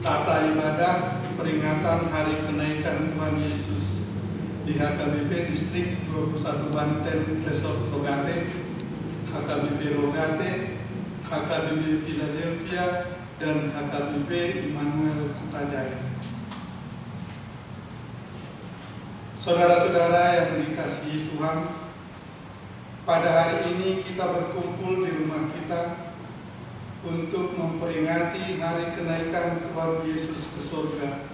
tata ibadah peringatan Hari Kenaikan Tuhan Yesus di HKBP Distrik 21 Banten, Resort Rogate, HKBP Rogate, HKBP Philadelphia, dan HKBP Immanuel Kutajaya. Saudara-saudara yang dikasihi Tuhan, pada hari ini kita berkumpul di rumah kita untuk memperingati Hari Kenaikan Tuhan Yesus ke surga.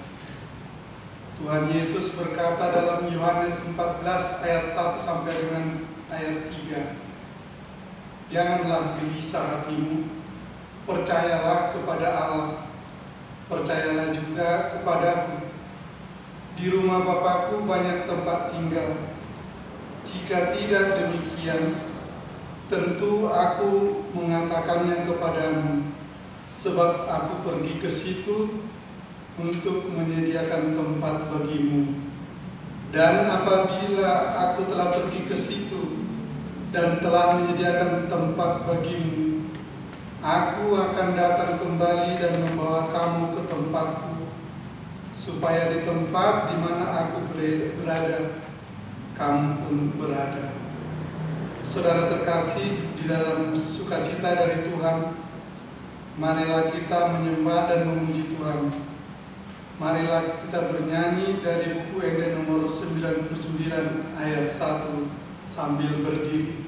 Tuhan Yesus berkata dalam Yohanes 14 ayat 1 sampai dengan ayat 3, "Janganlah gelisah hatimu, percayalah kepada Allah, percayalah juga kepadaku. Di rumah Bapakku banyak tempat tinggal. Jika tidak demikian, tentu aku mengatakannya kepadamu, sebab aku pergi ke situ untuk menyediakan tempat bagimu. Dan apabila aku telah pergi ke situ dan telah menyediakan tempat bagimu, aku akan datang kembali dan membawa kamu ke tempatku, supaya di tempat di mana aku berada, kamu pun berada." Saudara terkasih, di dalam sukacita dari Tuhan, marilah kita menyembah dan memuji Tuhan. Marilah kita bernyanyi dari buku ND nomor 99 ayat 1 sambil berdiri.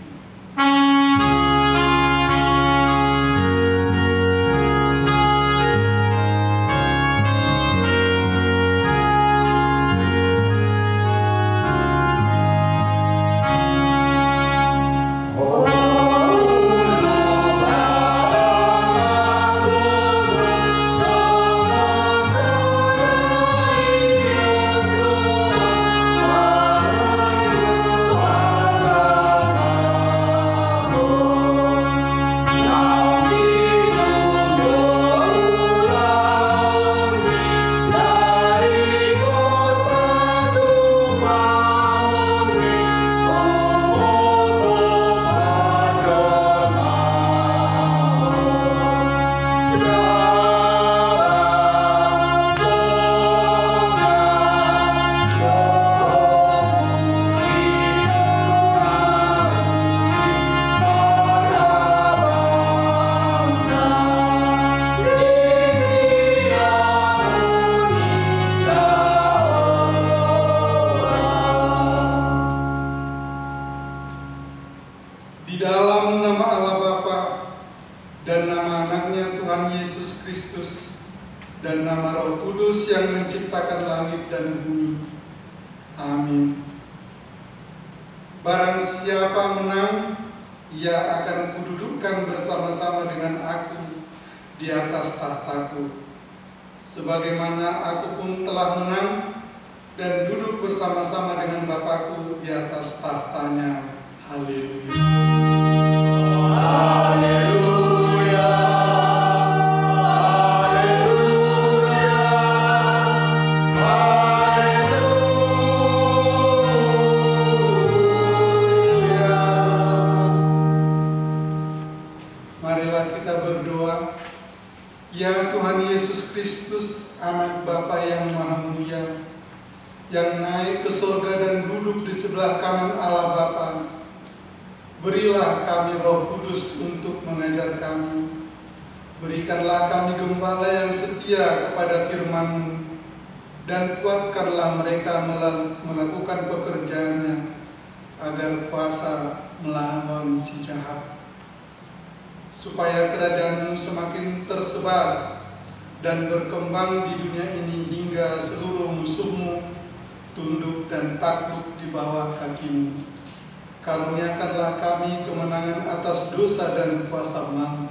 Supaya kerajaan-Mu semakin tersebar dan berkembang di dunia ini hingga seluruh musuh-Mu tunduk dan takluk di bawah kaki-Mu. Karuniakanlah kami kemenangan atas dosa dan kuasa maut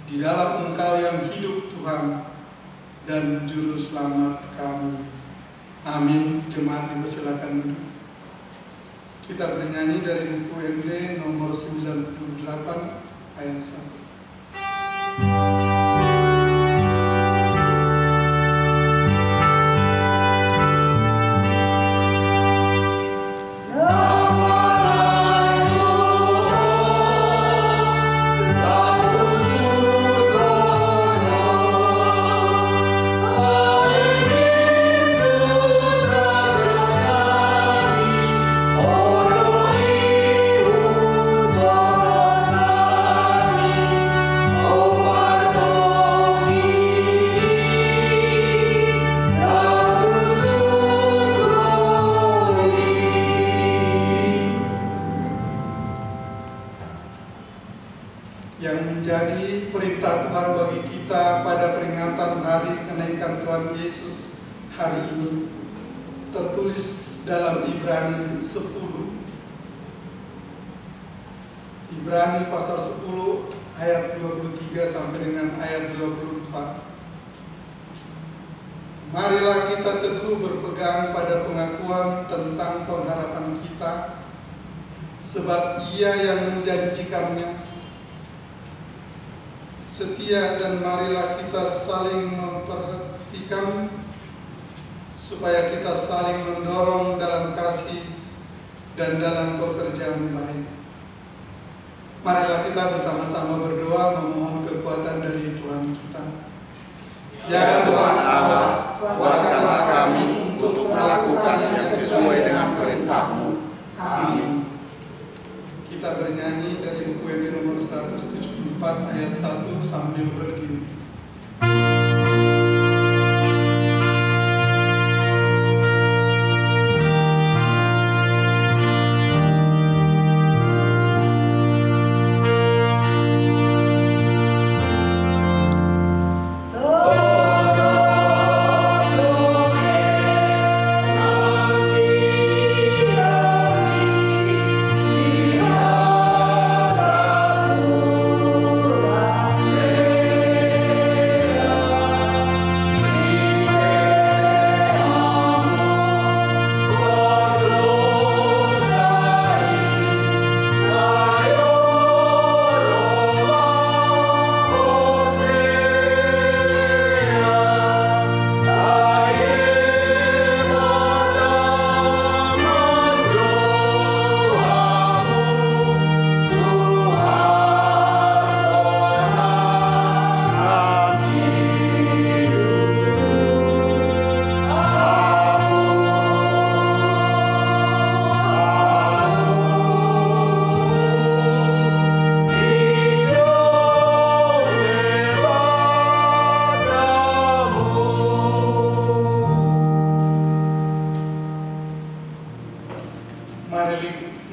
di dalam Engkau yang hidup, Tuhan dan Juru Selamat kami. Amin. Jemaat dipersilakan duduk. Kita bernyanyi dari buku ND nomor 98 ayat 1. Oh bagi kita pada peringatan hari kenaikan Tuhan Yesus hari ini tertulis dalam Ibrani 10. Ibrani pasal 10 ayat 23 sampai dengan ayat 24. Marilah kita teguh berpegang pada pengakuan tentang pengharapan kita, sebab Ia yang menjanjikannya setia, dan marilah kita saling memperhatikan supaya kita saling mendorong dalam kasih dan dalam pekerjaan baik. Marilah kita bersama-sama berdoa memohon kekuatan dari Tuhan kita. Ya Tuhan Allah, kuatkanlah kami untuk melakukan yang sesuai dengan perintah-Mu. Amin. Kita bernyanyi dari buku yang nomor 174 ayat 1 sambil berdiri.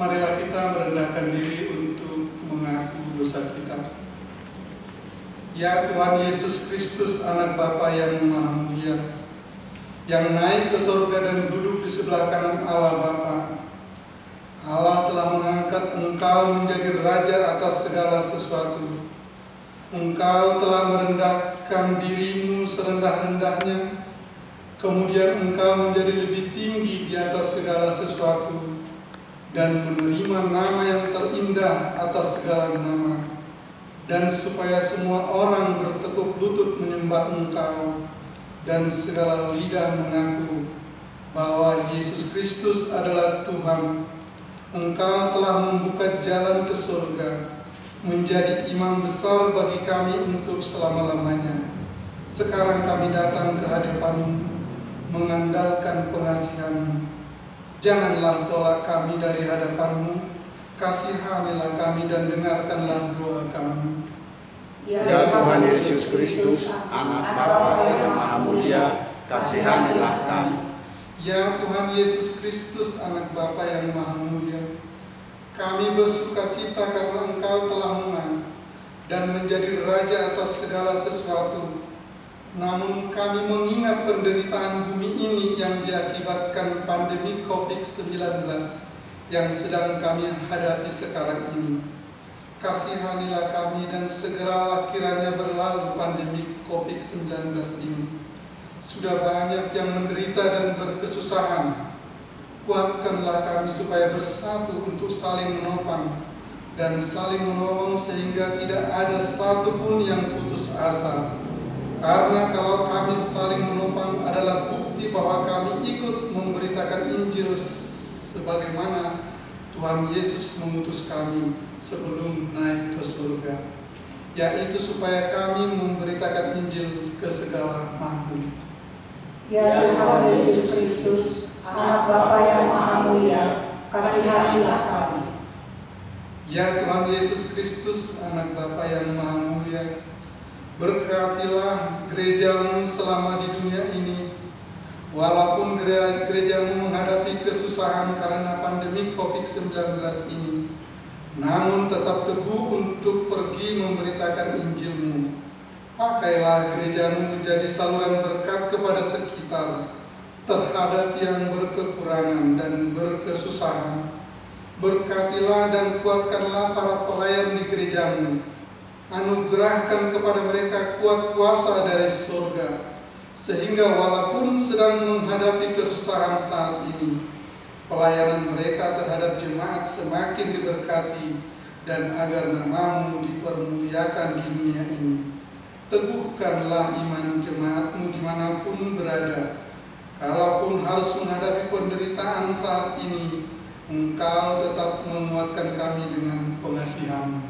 Marilah kita merendahkan diri untuk mengaku dosa kita. Ya Tuhan Yesus Kristus, anak Bapa yang Maha Mulia, yang naik ke surga dan duduk di sebelah kanan Allah Bapa. Allah telah mengangkat Engkau menjadi Raja atas segala sesuatu. Engkau telah merendahkan dirimu serendah-rendahnya, kemudian Engkau menjadi lebih tinggi di atas segala sesuatu, dan menerima nama yang terindah atas segala nama, dan supaya semua orang bertekuk lutut menyembah Engkau, dan segala lidah mengaku bahwa Yesus Kristus adalah Tuhan. Engkau telah membuka jalan ke surga, menjadi imam besar bagi kami untuk selama-lamanya. Sekarang kami datang ke hadapan-Mu, mengandalkan pengasihan-Mu. Janganlah tolak kami dari hadapan-Mu, kasihanilah kami dan dengarkanlah doa kami. Ya Tuhan Yesus Kristus, anak Bapa yang Maha Mulia, kasihanilah kami. Ya Tuhan Yesus Kristus, anak Bapa yang Maha Mulia, kami bersukacita karena Engkau telah menang dan menjadi Raja atas segala sesuatu. Namun kami mengingat penderitaan bumi ini yang diakibatkan pandemi COVID-19 yang sedang kami hadapi sekarang ini. Kasihanilah kami dan segeralah kiranya berlalu pandemi COVID-19 ini. Sudah banyak yang menderita dan berkesusahan. Kuatkanlah kami supaya bersatu untuk saling menopang dan saling menolong sehingga tidak ada satupun yang putus asa. Karena kalau kami saling menopang adalah bukti bahwa kami ikut memberitakan Injil sebagaimana Tuhan Yesus mengutus kami sebelum naik ke surga, yaitu supaya kami memberitakan Injil ke segala makhluk. Ya Tuhan Yesus Kristus, anak Bapa yang Maha Mulia, kasihanilah kami. Ya Tuhan Yesus Kristus, anak Bapa yang Maha Mulia, berkatilah gereja-Mu selama di dunia ini. Walaupun gereja-Mu menghadapi kesusahan karena pandemi COVID-19 ini, namun tetap teguh untuk pergi memberitakan Injil-Mu. Pakailah gerejamu menjadi saluran berkat kepada sekitar, terhadap yang berkekurangan dan berkesusahan. Berkatilah dan kuatkanlah para pelayan di gerejamu. Anugerahkan kepada mereka kuat kuasa dari surga, sehingga walaupun sedang menghadapi kesusahan saat ini, pelayanan mereka terhadap jemaat semakin diberkati, dan agar namamu dipermuliakan di dunia ini. Teguhkanlah iman jemaatmu dimanapun berada. Kalaupun harus menghadapi penderitaan saat ini, Engkau tetap menguatkan kami dengan pengasihan.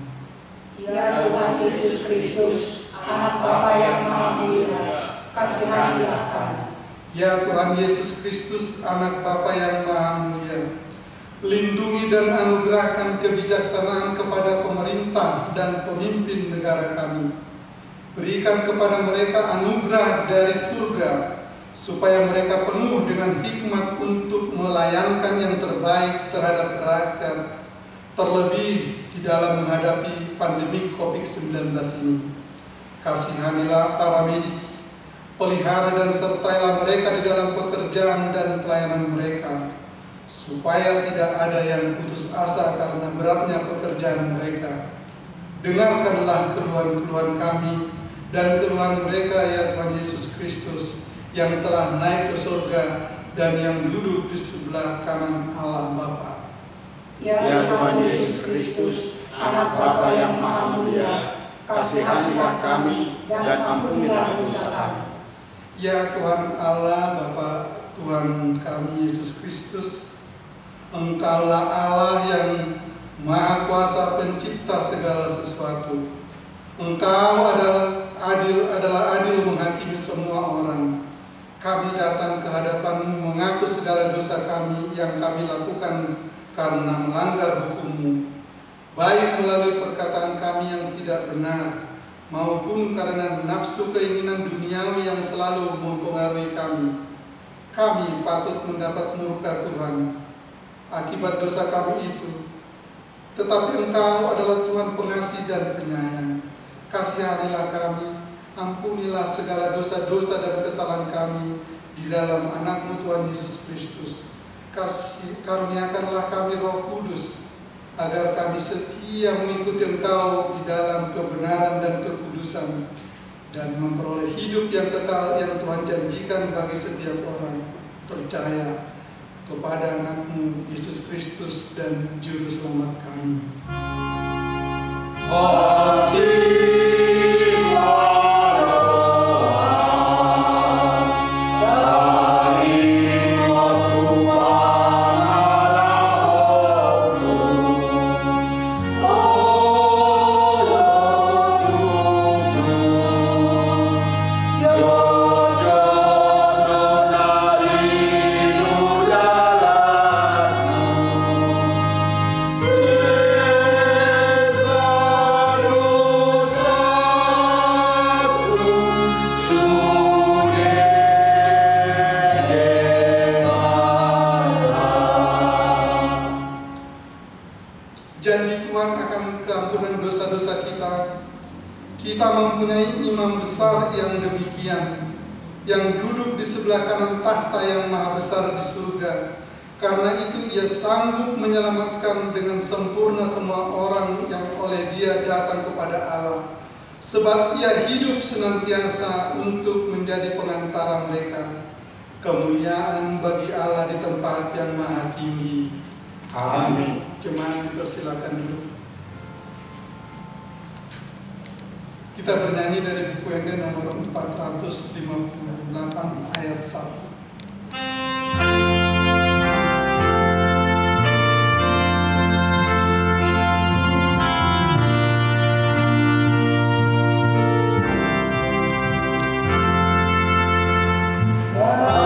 Ya Tuhan Yesus Kristus, Anak Bapa yang Maha Mulia, kasihanilah kami. Ya Tuhan Yesus Kristus, Anak Bapa yang Maha Mulia, lindungi dan anugerahkan kebijaksanaan kepada pemerintah dan pemimpin negara kami. Berikan kepada mereka anugerah dari surga, supaya mereka penuh dengan hikmat untuk melayankan yang terbaik terhadap rakyat, terlebih di dalam menghadapi pandemi COVID-19 ini. Kasihanilah para medis, pelihara dan sertailah mereka di dalam pekerjaan dan pelayanan mereka, supaya tidak ada yang putus asa karena beratnya pekerjaan mereka. Dengarkanlah keluhan-keluhan kami dan keluhan mereka, ya Tuhan Yesus Kristus, yang telah naik ke surga dan yang duduk di sebelah kanan Allah Bapa. Ya Tuhan Yesus Kristus, Anak Bapa yang Maha Mulia, kasihanilah kami dan ampunilah dosa kami. Ya Tuhan Allah Bapa, Tuhan kami Yesus Kristus, Engkaulah Allah yang Maha Kuasa Pencipta segala sesuatu. Engkau adalah adil menghakimi semua orang. Kami datang ke hadapan-Mu mengaku segala dosa kami yang kami lakukan karena melanggar hukum-Mu, baik melalui perkataan kami yang tidak benar, maupun karena nafsu keinginan duniawi yang selalu mempengaruhi kami. Kami patut mendapat murka Tuhan akibat dosa kami itu. Tetapi Engkau adalah Tuhan pengasih dan penyayang. Kasihanilah kami, ampunilah segala dosa-dosa dan kesalahan kami di dalam Anak-Mu Tuhan Yesus Kristus. Karuniakanlah kami Roh Kudus, agar kami setia mengikuti Engkau di dalam kebenaran dan kekudusan, dan memperoleh hidup yang kekal yang Tuhan janjikan bagi setiap orang percaya kepada Anak-Mu Yesus Kristus dan Juru Selamat kami. Janji Tuhan akan keampunan dosa-dosa kita. Kita mempunyai imam besar yang demikian, yang duduk di sebelah kanan tahta yang maha besar di surga. Karena itu Ia sanggup menyelamatkan dengan sempurna semua orang yang oleh Dia datang kepada Allah, sebab Ia hidup senantiasa untuk menjadi pengantara mereka. Kemuliaan bagi Allah di tempat yang maha tinggi. Amin. Jemaat dipersilakan dulu. Kita bernyanyi dari buku Ende nomor 458 ayat 1. Oh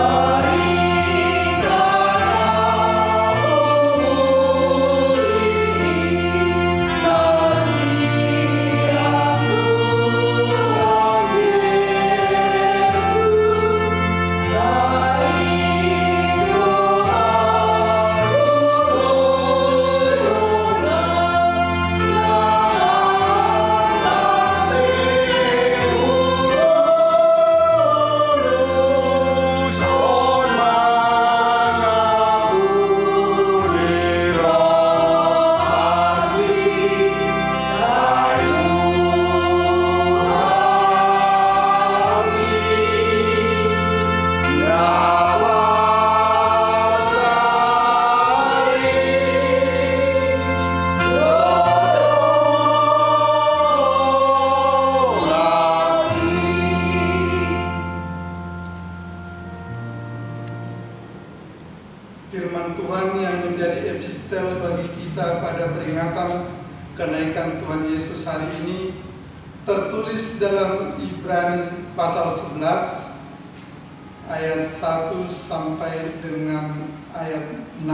kita pada peringatan kenaikan Tuhan Yesus hari ini tertulis dalam Ibrani pasal 11 ayat 1 sampai dengan ayat 6.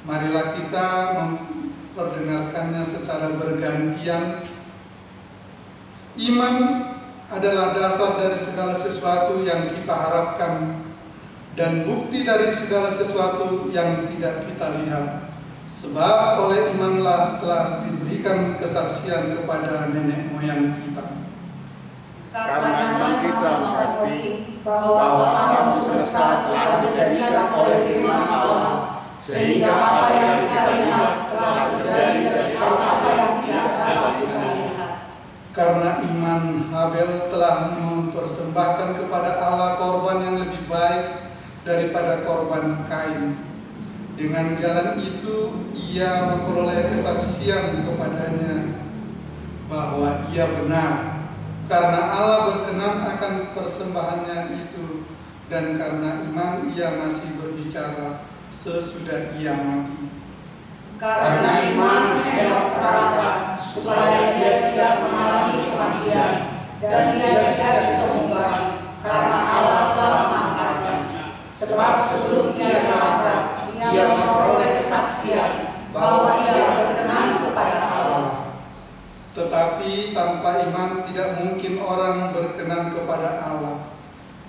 Marilah kita memperdengarkannya secara bergantian. Iman adalah dasar dari segala sesuatu yang kita harapkan dan bukti dari segala sesuatu yang tidak kita lihat. Sebab oleh imanlah telah diberikan kesaksian kepada nenek moyang kita. Karena iman kita mengerti bahwa alam semesta telah dijadikan oleh firman Allah, sehingga apa yang kita lihat telah terjadi dari apa yang tidak dapat kita lihat. Karena iman Habel telah mempersembahkan kepada Allah korban yang lebih baik daripada korban Kain. Dengan jalan itu ia memperoleh kesaksian kepadanya bahwa ia benar, karena Allah berkenan akan persembahannya itu, dan karena iman ia masih berbicara sesudah ia mati. Karena iman Henok terangkat supaya ia tidak mengalami kematian, dan ia tidak ditemukan karena Allah telah mengangkatnya. Sebab sebelum ia terangkat, ia memperoleh kesaksian bahwa ia berkenan kepada Allah. Tetapi tanpa iman tidak mungkin orang berkenan kepada Allah.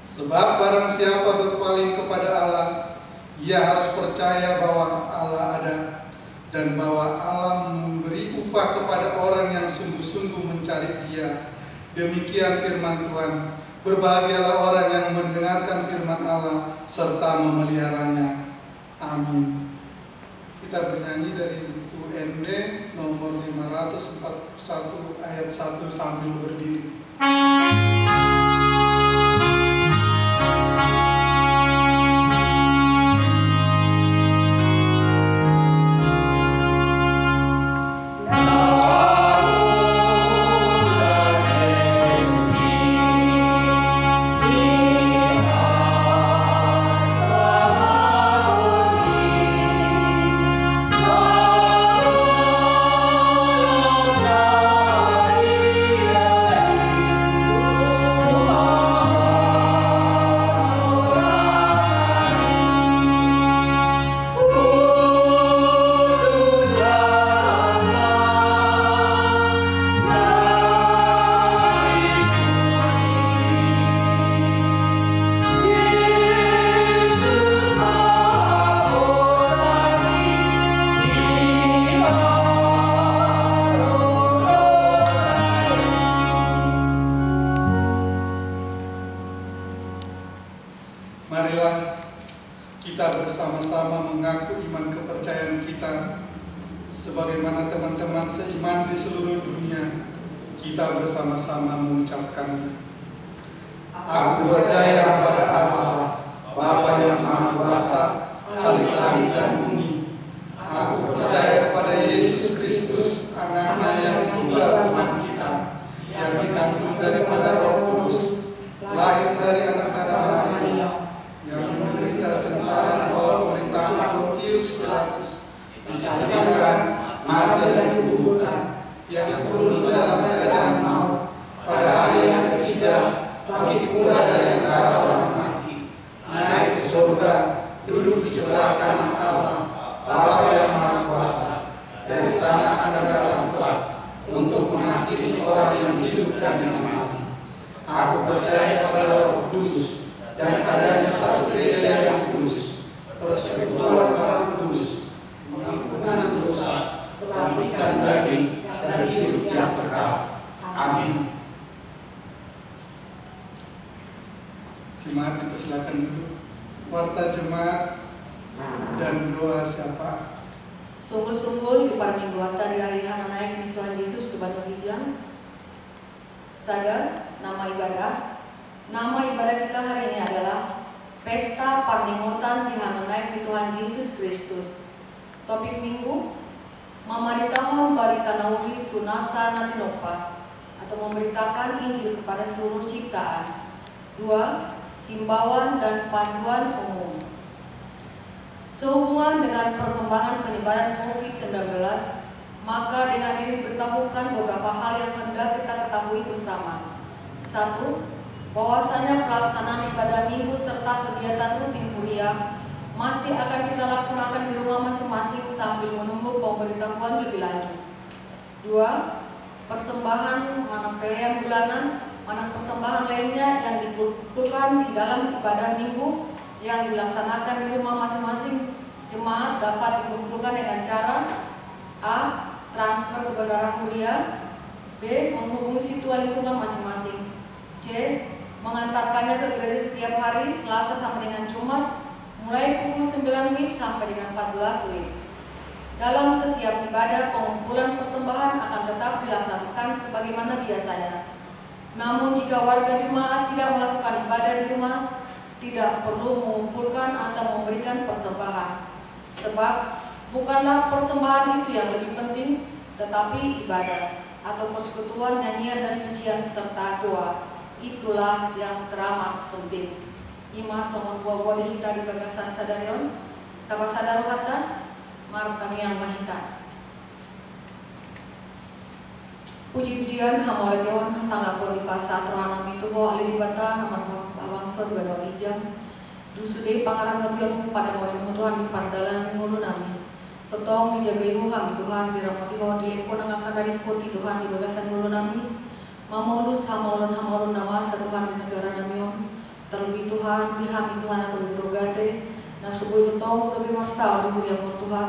Sebab barang siapa berpaling kepada Allah, ia harus percaya bahwa Allah ada, dan bahwa Allah memberi upah kepada orang yang sungguh-sungguh mencari Dia. Demikian firman Tuhan. Berbahagialah orang yang mendengarkan firman Allah serta memeliharanya. Amin. Kita bernyanyi dari buku ND nomor 541 ayat 1 sambil berdiri. Marilah kita bersama-sama mengaku iman kepercayaan kita sebagaimana teman-teman seiman di seluruh dunia. Kita bersama-sama mengucapkannya. Aku percaya kepada Allah, Bapa yang Maha Kuasa, Khalik langit dan bumi. Aku percaya kepada Yesus Kristus, Anaknya yang tunggal Tuhan kita, yang dikandung daripada Roh Kudus, lahir dari anak darah Maria, yang menderita sengsara di bawah pemerintahan Pontius Pilatus, disalibkan, mati dan dikuburkan, yang turun ke dalam kerajaan maut, pada hari yang ketiga bangkit pula dari antara orang mati, naik ke surga, duduk di sebelah kanan Allah, Bapa yang Maha Kuasa. Dari sana akan datang kelak untuk menghakimi orang yang hidup dan yang mati. Aku percaya kepada Roh Kudus, dan adanya satu gereja yang kudus, persekutuan orang kudus, pengampunan dosa, kebangkitan daging, dan hidup yang kekal. Amin. Jemaat dipersilakan duduk. Warta jemaat dan doa siapa? Sungguh-sungguh di parming warta di hari hana naik ini Tuhan Yesus ke Batu Hijang. Sadar nama ibadah kita hari ini adalah Pesta Parningotan di hana naik di Tuhan Yesus Kristus. Topik minggu Mamaritahan barita nauli tunasa natinopa, atau memberitakan Injil kepada seluruh ciptaan. 2. Himbauan dan panduan umum. Sehubungan dengan perkembangan penyebaran COVID-19, maka dengan ini beritahukan beberapa hal yang hendak kita ketahui bersama. 1. Bahwasanya pelaksanaan ibadah minggu serta kegiatan rutin kuliah masih akan kita laksanakan di rumah masing-masing sambil menunggu pemberitahuan lebih lanjut. 2. Persembahan mana pilihan bulanan, mana persembahan lainnya yang dikumpulkan di dalam ibadah minggu yang dilaksanakan di rumah masing-masing jemaat dapat dikumpulkan dengan cara A. Transfer ke bendahara kuliah, B. Menghubungi situa lingkungan masing-masing, C. Mengantarkannya ke gereja setiap hari Selasa sampai dengan Jumat mulai pukul 9 WIB sampai dengan 14 WIB. Dalam setiap ibadah, pengumpulan persembahan akan tetap dilaksanakan sebagaimana biasanya. Namun jika warga jemaat tidak melakukan ibadah di rumah, tidak perlu mengumpulkan atau memberikan persembahan. Sebab bukanlah persembahan itu yang lebih penting, tetapi ibadah atau persekutuan, nyanyian dan pujian serta doa. Itulah yang teramat penting. Ima somon buah dihita di bagasan sadarion, tabasadaru hatta, martang yang mahita. Puji-pujian hamoleh dewan hasangapun di pasar terana mituho alih di bata namar bawangso di badau ijam. Dusude pangaran motion pada model Tuhan di pandalan ngulu nami. Totong dijagai hami Tuhan diramotiho dileko nangakan dari koti Tuhan di bagasan ngulu nami. Mamolus hamolon nama Tuhan di negara namion. Terlebih Tuhan dihami Tuhan atau berogate. Dan subuh itu tong lebih marsal di huriamon Tuhan.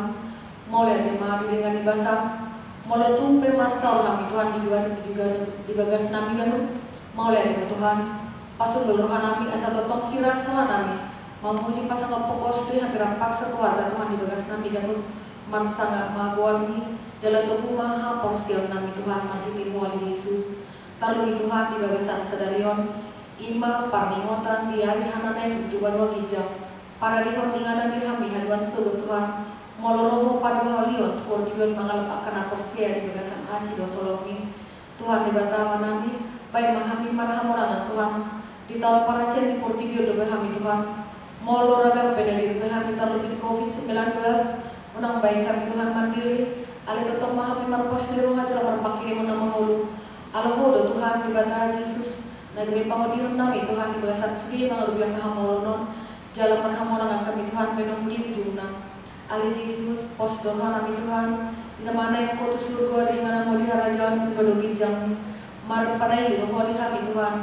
Mole tema didengar di basah. Mole tumpe marsal kami Tuhan di bagas nami ganu. Mole tema Tuhan. Pasun beluruhan nami asa totong hiras rohan nami. Memuji pasang pokok sudah hampir paksa keluarga Tuhan di bagas nami ganu. Marsangga magualmi. Jalan tubuh maha porsion nami Tuhan marhiti wali Yesus. Terlebih Tuhan di bagasan sadarion. Ima parningotan di hari hananen ujuban wagijam. Para dihon dinganan dihami haduan sugu Tuhan. Moloroho padu halion por tibion mangalap akan aporsia di bagasan asi do tolomi. Tuhan di batawa nami baik mahami marahamorangan Tuhan. Di tahun parasian di portibio do behami Tuhan. Moloragam beda di behami terlebih COVID-19. Unang baik kami Tuhan mandiri. Ali tetap mahami marpos di roha jalan merpakiri menamangulu. Alhodo Tuhan di batawa Yesus. Nagbe pangodion nami Tuhan di bagasan sugi mangalubiang kahamolonon. Jalan marhamorangan kami Tuhan benong di ujungna. Ali Yesus pos doha nami Tuhan. Ina mana yang kotus surga di mana mau diharajan bedogi jam. Mar panai roho di hami Tuhan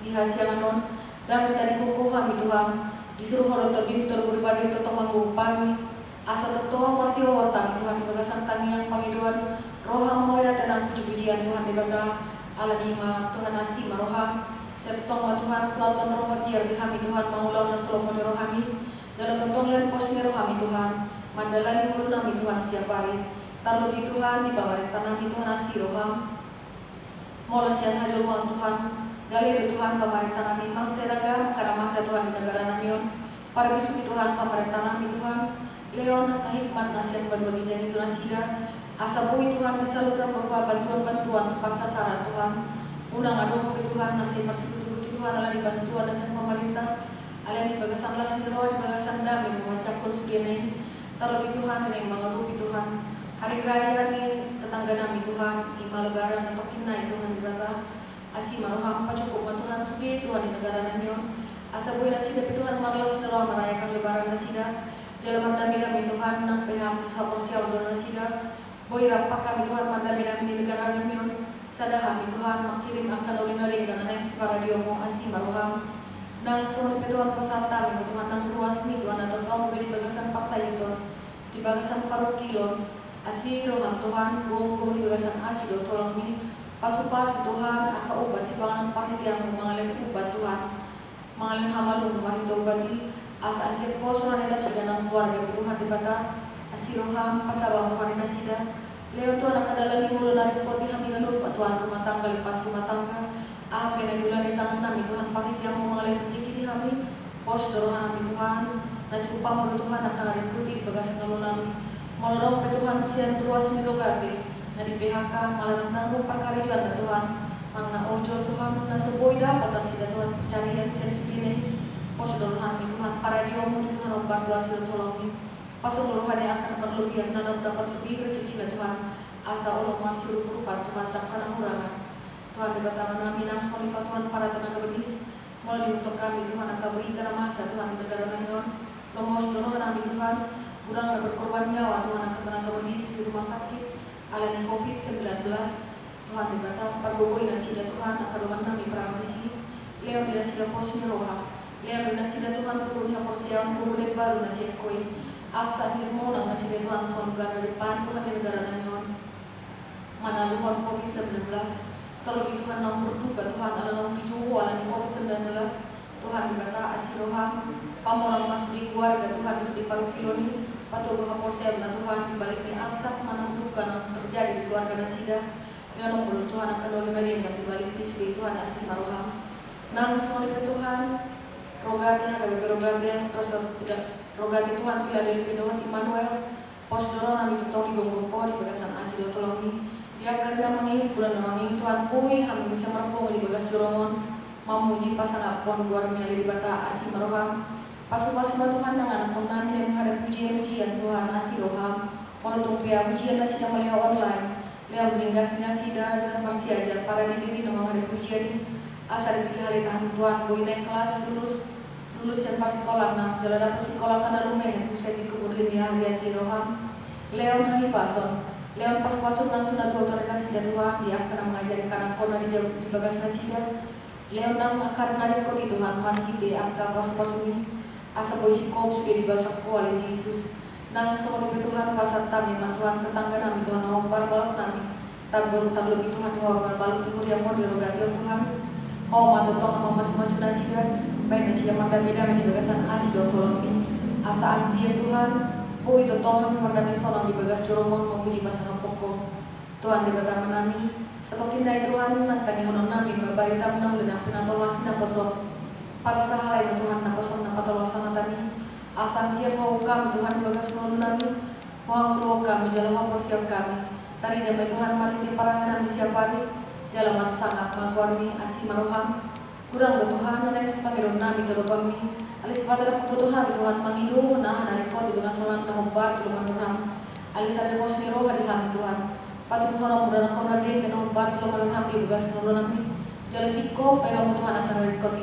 di hasianganon dan kita dikukuh kami Tuhan. Disuruh horo terdintor berbadi totong manggupani. Asa totong masih kami Tuhan di bagasan tangiang pangiduan. Roham mulia tenang puji-pujian Tuhan di bata ala nima Tuhan asih maroham. Setotong Tuhan selatan roh biar dihami Tuhan maulau nasolomoni rohami. Jalan totong len pos rohami Tuhan. Mandalani mulu nami Tuhan siap hari. Terlebih Tuhan di pemerintahan nami Tuhan asih roham. Molosian hajul mohon Tuhan. Gali Tuhan pemerintahan nami mangseraga karena masa Tuhan di negara namion. Para bisuki Tuhan pemerintahan nami Tuhan. Leon hatta hikmat nasian berbagi janji Tuhan nasida. Asa bui Tuhan kesaluran berupa bantuan-bantuan tepat sasaran Tuhan. Unang adong ke Tuhan nasihat persekutu Tuhan ala dibantuan dasar pemerintah. Ala di bagasan las roh di bagasan damai memacapkan sudianai. Terlebih Tuhan yang mengerupi Tuhan. Hari raya ni tetangga nami Tuhan. Ima lebaran atau kinai Tuhan di bata. Asih maroham pacukup Tuhan sugi Tuhan di negara namion. Asa bui nasida Tuhan marlas roh merayakan lebaran nasida. Jalan mandami Tuhan nang peham saporsia untuk nasida. Boy rapak kami Tuhan mandami di negara namion. Sadahami Tuhan makirim akan uling-uling dengan yang separadiomu asih maroham. Nang suruh Tuhan pesantami Tuhan nang ruasmi Tuhan atau kamu beri bagasan paksa itu di bagasan parukilon asih roham Tuhan gong di bagasan asih do tolong mi pasu-pasu Tuhan aka ubat si panganan pahit yang mengalami ubat Tuhan mengalami hamalun mahito ubati asa angkir posuran eda sida nang keluarga Tuhan di bata asih roham pasabang Tuhan eda sida Leo Tuhan akan dalam minggu dari koti hamilan lupa Tuhan rumah tangga lepas rumah tangga. Apa yang dulu di tangan nami Tuhan pahit yang mengalami rezeki di kami. Pos dorongan nami Tuhan. Dan cukup pamur Tuhan akan ada ikuti bagasan kalau nami. Malarong pe Tuhan siang terus nilogate. Na di PHK malarong nanggung perkara juan Tuhan. Mangna ojol Tuhan na sebuah dapat dan sida Tuhan percaya yang siang sebini. Pos dorongan nami Tuhan para diomu Tuhan membantu hasil tolongi. pasung rohani akan berlebihan dan dapat lebih rezeki Tuhan. Asa Allah masih berupa Tuhan tanpa hurangan. Tuhan dibatang nami nang solipa Tuhan para tenaga medis. Mulai untuk kami Tuhan akan beri dalam masa Tuhan di negara nanyon. Lomos dulu nami Tuhan. Udang ada berkorban nyawa Tuhan akan tenaga medis di rumah sakit. Alami COVID-19. Tuhan dibatang parbogo inasida Tuhan akan dengan nami pramadisi. Leo dinasida posnya roha. Leo dinasida Tuhan turunnya porsiam bubudet baru nasib koi. Asa hirmo nang nasida Tuhan songar dari depan Tuhan di negara nanyon. Mana luhon COVID-19. Terlebih Tuhan nomor berduka Tuhan ala nomor dijuhu ala ni COVID-19. Tuhan dibata asiroham pamolang masuk di keluarga Tuhan masuk di paru kilo ni patuh bahwa porsi benar Tuhan dibalik ni asap mana berduka yang terjadi di keluarga nasida dengan nomor Tuhan akan dolin dari yang dibalik di sebagai Tuhan asin maroham nang semua Tuhan rogati hakabe rogati terus rogati Tuhan Philadelphia Tuhan Immanuel pos dorong nami tutong di gombo di bagasan asido tolong ni dia karena mengingat bulan mengingat Tuhan pui kami bisa merpong di bagas curomon memuji pasangan pon luar miali di bata asih meroham pasu-pasu Tuhan dengan anak nami dan menghadap pujian Tuhan asih roham menutup pia pujian nasi yang melihat online lihat meninggas minasida dan marsi aja para diri dan menghadap pujian asal di hari tahan Tuhan boy naik kelas lulus yang pas sekolah nah jalan dapat sekolah karena lumayan pusat di kemudian ya asih roham Leon hai pason Leon pas masuk nanti otoritas dan Tuhan dia akan mengajari kanan kona di bagas nasida. Leon nang akan narik koti Tuhan manhite angka pas ini asa boisi kau sudah dibalas oleh Yesus. Nang semua di Tuhan pasat tami Tuhan tetangga nami Tuhan hawar balok nami tak lebih Tuhan hawar balok di kuliah mau dirogati Tuhan. Hau matotong nama masuk nasida baik nasida mandan beda di bagasan asida tolong ni asa anti Tuhan. Oh itu Tuhan merdami sonang di bagas curomon memuji pasangan pokok Tuhan di batang menami satu kindai Tuhan nantani honon nami barita menang dan penatolasi naposon parsa halai Tuhan naposon napatolosan natani asal dia mau kami Tuhan di bagas nolong nami mau keluar kami jalan mau persiap kami tadi damai Tuhan mariti parangan nami siap hari jalan sangat mengkuarmi asih maroham kurang Tuhan naik sepangiron nami tolong kami alis pada kebutuhan Tuhan mengidu nah narik kau dengan solan nahobar tuluman orang alis ada bos niro hari kami Tuhan patuh orang muda nak kau dengan nahobar tuluman orang di begas nurun kami jala sikop ayam Tuhan akan narik kau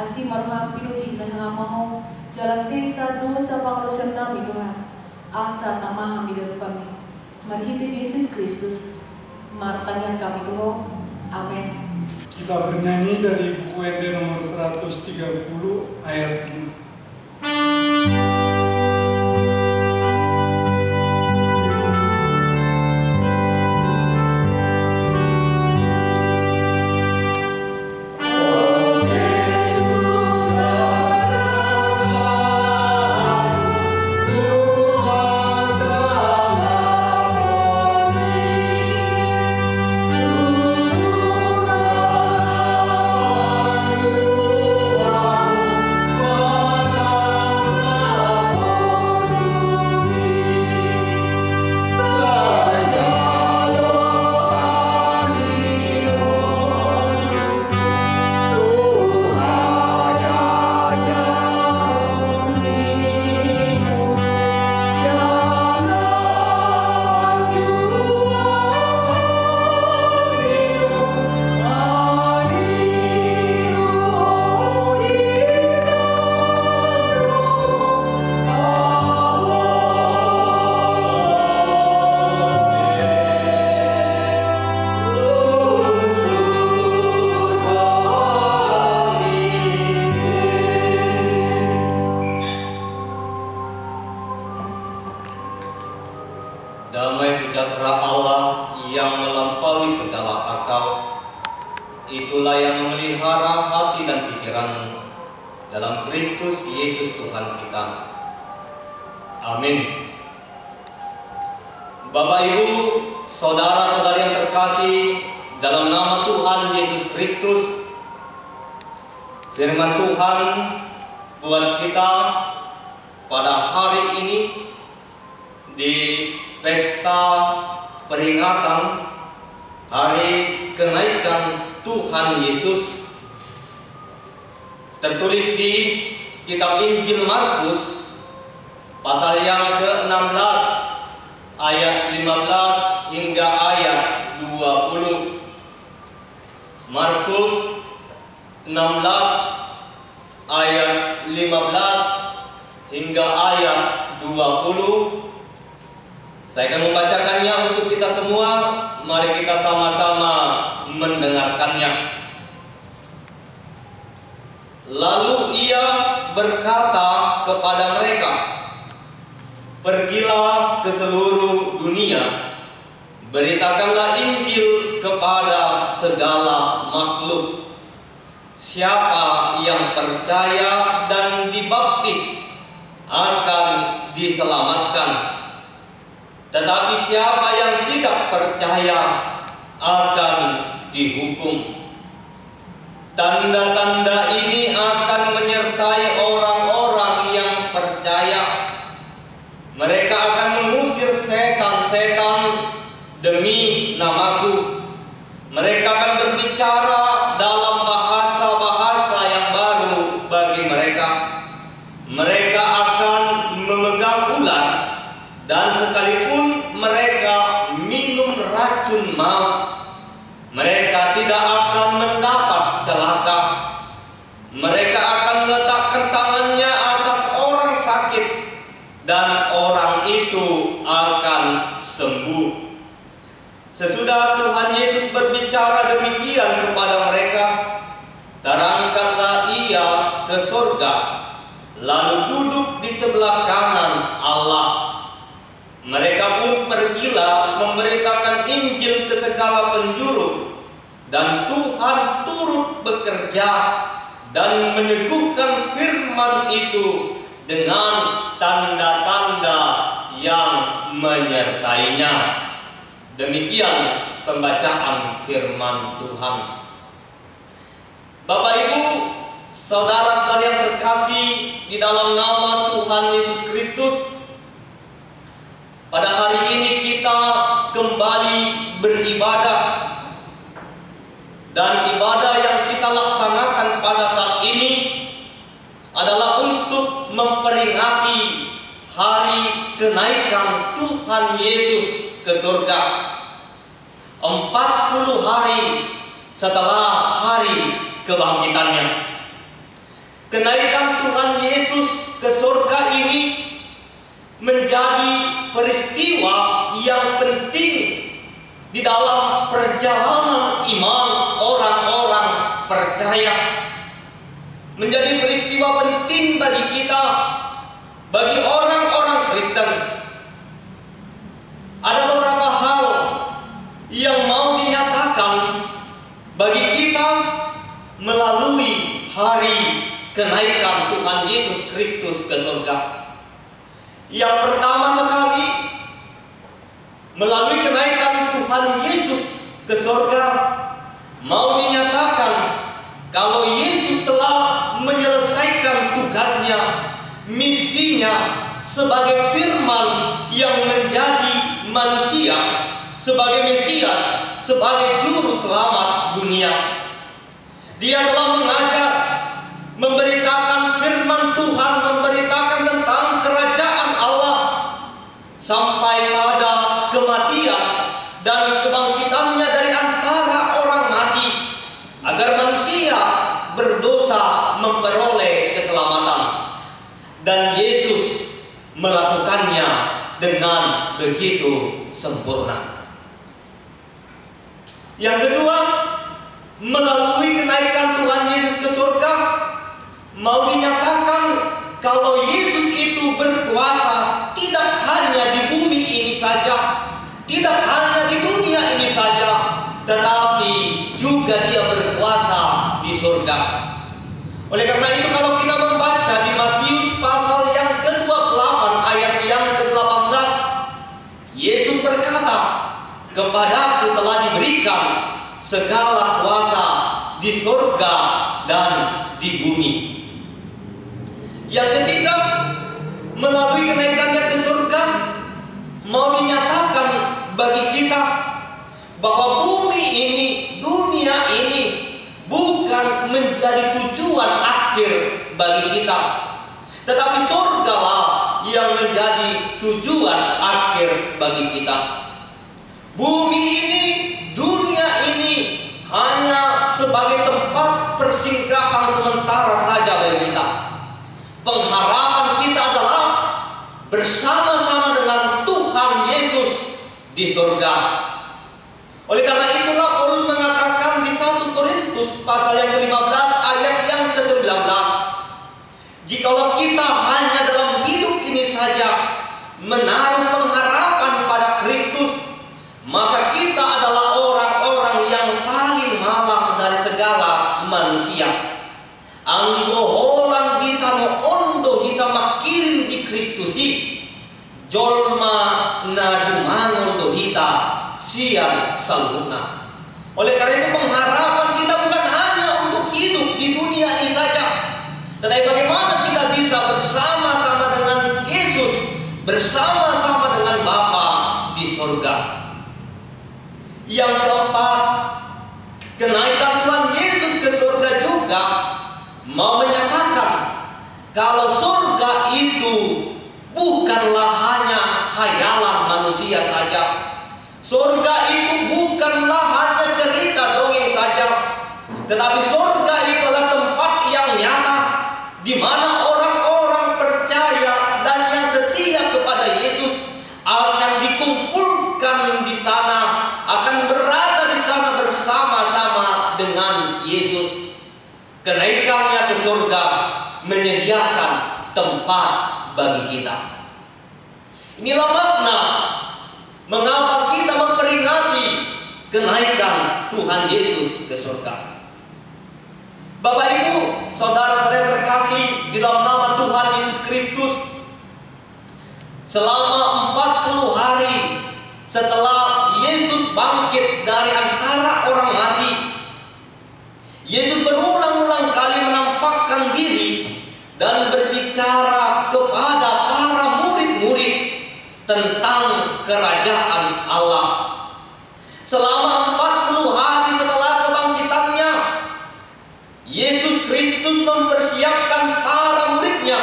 asih marham piluji nasa ngamaho jala sisa dosa panglusan nami Tuhan asa tamah kami dari kami marhiti Yesus Kristus martangan kami Tuhan amin. Kita bernyanyi dari buku WD nomor 130 ayat 2. Damai sejahtera Allah yang melampaui segala akal, itulah yang memelihara hati dan pikiranmu dalam Kristus Yesus Tuhan kita. Amin. Bapak Ibu, saudara-saudari yang terkasih dalam nama Tuhan Yesus Kristus, firman Tuhan buat kita pada hari ini di pesta peringatan hari kenaikan Tuhan Yesus tertulis di kitab Injil Markus pasal yang ke-16 ayat 15 hingga ayat 20. Markus 16 ayat 15 hingga ayat 20. Saya akan membacakannya untuk kita semua. Mari kita sama-sama mendengarkannya. Lalu ia berkata kepada mereka, "Pergilah ke seluruh dunia, beritakanlah Injil kepada segala makhluk. Siapa yang percaya dan dibaptis akan diselamatkan, tetapi siapa yang tidak percaya akan dihukum. Tanda-tanda ini akan menyertai orang-orang yang percaya. Mereka akan mengusir setan-setan demi namaku. Mereka akan berbicara dalam bahasa-bahasa yang baru bagi mereka. Mereka akan memegang ular, dan sekalipun mereka minum racun maut, mereka tidak akan mendapat celaka. Mereka akan meletakkan tangannya atas orang sakit, dan orang itu akan sembuh." Sesudah Tuhan Yesus berbicara demikian kepada mereka, terangkatlah ia ke surga, lalu duduk di sebelah kanan Allah. Mereka pun pergilah memberitakan Injil ke segala penjuru, dan Tuhan turut bekerja dan meneguhkan firman itu dengan tanda-tanda yang menyertainya. Demikian pembacaan firman Tuhan. Bapak Ibu, saudara-saudari yang terkasih di dalam nama Tuhan Yesus Kristus, pada hari ini kita kembali beribadah, dan ibadah yang kita laksanakan pada saat ini adalah untuk memperingati hari kenaikan Tuhan Yesus ke surga. 40 hari setelah hari kebangkitannya. Kenaikan Tuhan Yesus ke surga ini menjadi peristiwa yang penting di dalam perjalanan iman orang-orang percaya. Menjadi peristiwa penting bagi kita, bagi orang-orang Kristen. Ada beberapa hal yang mau dinyatakan bagi kita melalui hari kenaikan Tuhan Yesus Kristus ke surga. Yang pertama sekali, melalui kenaikan Tuhan Yesus ke surga, mau dinyatakan kalau Yesus telah menyelesaikan tugasnya, misinya sebagai firman yang menjadi manusia, sebagai Mesias, sebagai juru selamat dunia. Dia telah mengajar, memberitakan firman Tuhan, memberitakan tentang kerajaan Allah, sampai pada kematian dan kebangkitannya dari antara orang mati, agar manusia berdosa memperoleh keselamatan. Dan Yesus melakukannya dengan begitu sempurna. Yang kedua, melalui kenaikan Tuhan Yesus ke surga, mau dinyatakan kalau Yesus itu berkuasa tidak hanya di bumi ini saja, tidak hanya di dunia ini saja, tetapi juga Dia berkuasa di surga. Oleh karena itu, kalau kita membaca di Matius pasal yang ke-28 ayat yang ke-18, Yesus berkata, "Kepadaku telah diberikan segala kuasa di surga dan di bumi." Yang ketiga, melalui kenaikannya ke surga, mau dinyatakan bagi kita bahwa bumi ini, dunia ini bukan menjadi tujuan akhir bagi kita, tetapi surgalah yang menjadi tujuan akhir bagi kita. Bumi ini, dunia ini hanya sebagai tempat persinggahan sementara saja bagi kita. Pengharapan kita adalah bersama-sama dengan Tuhan Yesus di surga. Oleh karena itulah Paulus mengatakan di 1 Korintus pasal yang ke-15 ayat yang ke-19, jikalau kita hanya dalam hidup ini saja menaruh pengharapan pada Kristus, maka kita adalah orang-orang yang paling malang dari segala manusia. Anggoholan bitano ondo hita makirin di Kristusi, jolma nadumango do hita siang salhuna. Oleh karena itu pengharapan kita bukan hanya untuk hidup di dunia ini saja, tetapi bagaimana kita bisa bersama-sama dengan Yesus, bersama-sama dengan Bapa di surga. Yang keempat, kenaikan Tuhan Yesus ke surga juga mau menyatakan kalau surga itu bukanlah hanya khayalan manusia saja. Surga itu bukanlah hanya cerita dongeng saja, tetapi surga itu adalah tempat yang nyata di mana orang-orang percaya dan yang setia kepada Yesus akan dikumpulkan di sana, akan berada di sana bersama-sama dengan Yesus. Kenaikannya ke surga menyediakan tempat bagi kita. Inilah makna mengapa kita memperingati kenaikan Tuhan Yesus ke surga. Bapak Ibu, saudara-saudara terkasih di dalam nama Tuhan Yesus Kristus, selama 40 hari setelah Yesus bangkit dari antara orang mati, Yesus berulang-ulang kali menampakkan diri dan berbicara kepada para murid-murid tentang kerajaan Allah. Selama 40 hari setelah kebangkitannya, Yesus Kristus mempersiapkan para muridnya.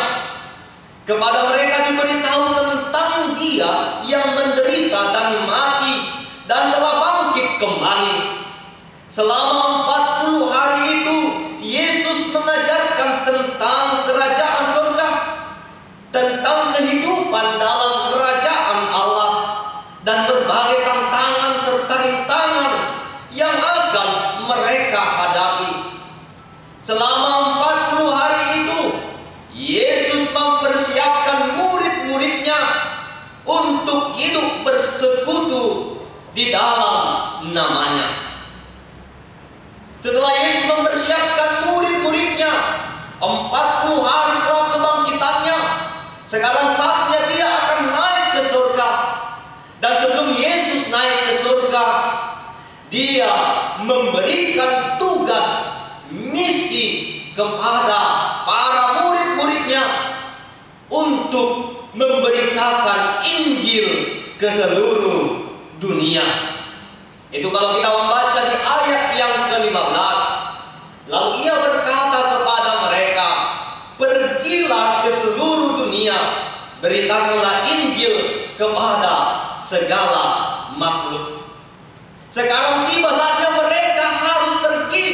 Kepada mereka diberitahu tentang Dia yang menderita dan mati dan telah bangkit kembali. Selama 40 hari itu Yesus mengajarkan tentang kerajaan surga, tentang kehidupan dalam kerajaan Allah, dan berbagai tantangan serta rintangan yang akan mereka hadapi. Selama 40 hari itu Yesus mempersiapkan murid-muridnya untuk hidup bersekutu di dalam namanya. Setelah Yesus mempersiapkan murid-muridnya 40 hari setelah kebangkitannya, sekarang saatnya Dia akan naik ke surga. Dan sebelum Yesus naik ke surga, Dia memberikan tugas misi kepada para murid-muridnya untuk memberitakan Injil ke seluruh dunia. Itu kalau kita membaca di ayat yang ke-15. Lalu Ia berkata kepada mereka, pergilah ke seluruh dunia, beritakanlah Injil kepada segala makhluk. Sekarang tiba saatnya mereka harus pergi.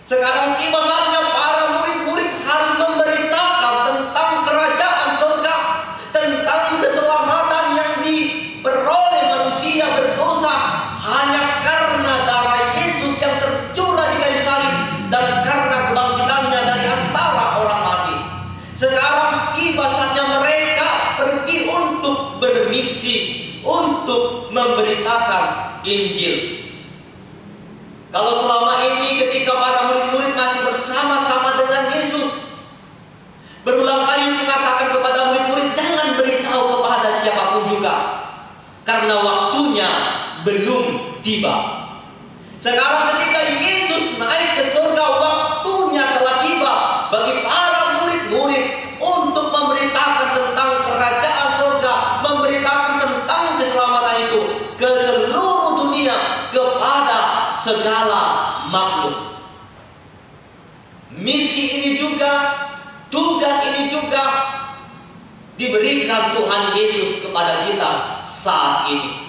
Sekarang tiba saatnya para murid-murid harus memberitakan tentang kerajaan surga, tentang keselamatan yang diperoleh manusia berdosa hanya karena darah Yesus yang tercurah di kayu salib dan karena kebangkitannya dari antara orang mati. Sekarang tiba saatnya mereka pergi untuk bermisi, untuk memberitakan Injil. Kalau selama ini ketika para murid-murid masih bersama-sama dengan Yesus, berulang kali Yesus mengatakan kepada murid-murid, jangan beritahu kepada siapapun juga, karena waktunya belum tiba. Sekarang ketika Yesus naik ke surga, waktunya telah tiba bagi para murid-murid untuk memberitakan tentang kerajaan surga, memberitakan tentang keselamatan itu ke seluruh dunia, kepada segala makhluk. Misi ini juga, tugas ini juga diberikan Tuhan Yesus kepada kita saat ini.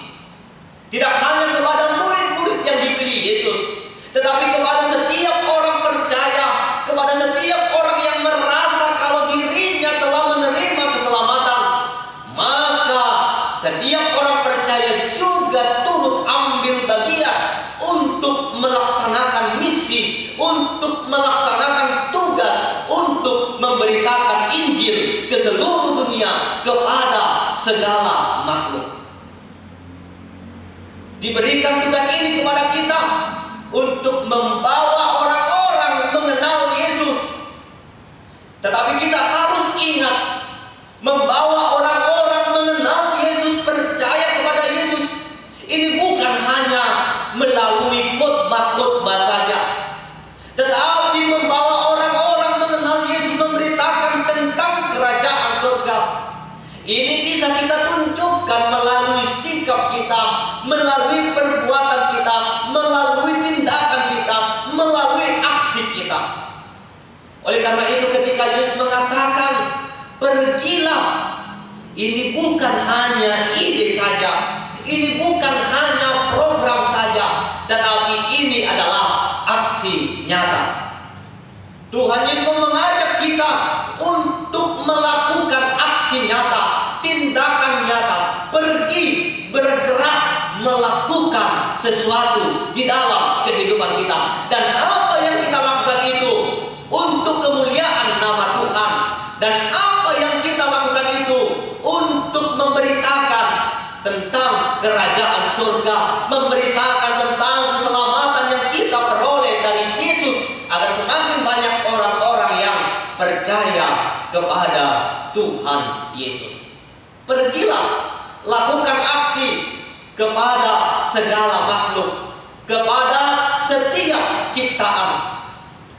Tidak hanya kepada murid-murid yang dipilih Yesus, tetapi kepada setiap orang percaya, kepada setiap orang yang merasa kalau dirinya telah menerima keselamatan. Maka setiap orang percaya juga turut ambil bagian untuk melaksanakan misi, untuk melaksanakan tugas, untuk memberitakan Injil ke seluruh dunia kepada segala makhluk. Diberikan tugas ini kepada kita untuk membawa orang-orang mengenal Yesus. Tetapi kita harus ingat, membawa orang-orang mengenal Yesus, percaya kepada Yesus, ini bukan hanya melalui khotbah-khotbah saja, tetapi membawa orang-orang mengenal Yesus, memberitakan tentang kerajaan surga. Ini bisa kita tunjukkan melalui sikap kita, melalui perbuatan kita, melalui tindakan kita, melalui aksi kita. Oleh karena itu ketika Yesus mengatakan, pergilah, ini bukan hanya ide saja, ini bukan hanya program saja, tetapi ini adalah aksi nyata. Tuhan Yesus mengajak kita untuk melakukan aksi nyata, tindakan nyata, pergi, bergerak, melakukan sesuatu di dalam kehidupan kita. Dan apa yang kita lakukan itu untuk kemuliaan nama Tuhan. Dan apa yang kita lakukan itu untuk memberitakan tentang kerajaan surga, memberitakan tentang keselamatan yang kita peroleh dari Yesus, agar semakin banyak orang-orang yang percaya kepada Tuhan Yesus. Pergilah, lakukan aksi kepada segala makhluk, kepada setiap ciptaan.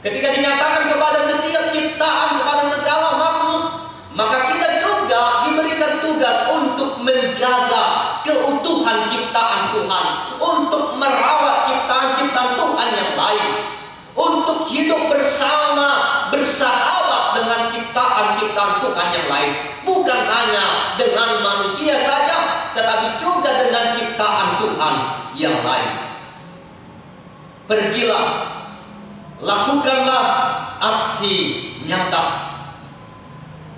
Ketika dinyatakan kepada setiap ciptaan, kepada segala makhluk, maka kita juga diberikan tugas untuk menjaga keutuhan ciptaan Tuhan, untuk merawat ciptaan-ciptaan Tuhan yang lain, untuk hidup bersama, bersahabat dengan ciptaan-ciptaan Tuhan yang lain. Bukan hanya dengan manusia saja, tetapi juga dengan ciptaan Tuhan yang lain. Pergilah, lakukanlah aksi nyata.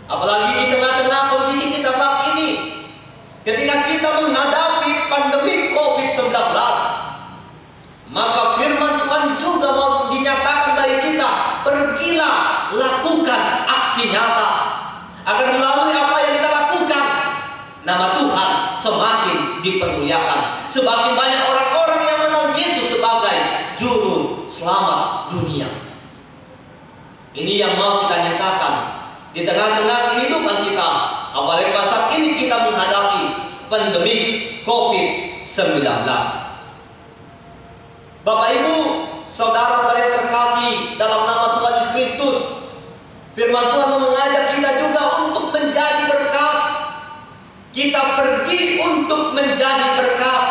Apalagi di tengah-tengah kondisi kita saat ini, ketika kita menghadapi pandemi COVID-19, maka firman Tuhan juga mau dinyatakan bagi kita, pergilah, lakukan aksi nyata, agar melalui apa yang kita lakukan, nama Tuhan semakin dipermuliakan. Semakin banyak orang-orang yang mengenal Yesus sebagai juru selamat dunia. Ini yang mau kita nyatakan di tengah-tengah kehidupan kita, apalagi saat ini kita menghadapi pandemi COVID-19. Bapak Ibu, saudara-saudara yang terkasih dalam nama Tuhan Yesus Kristus, firman Tuhan mengajak kita juga untuk menjadi berkat. Kita pergi untuk menjadi berkat.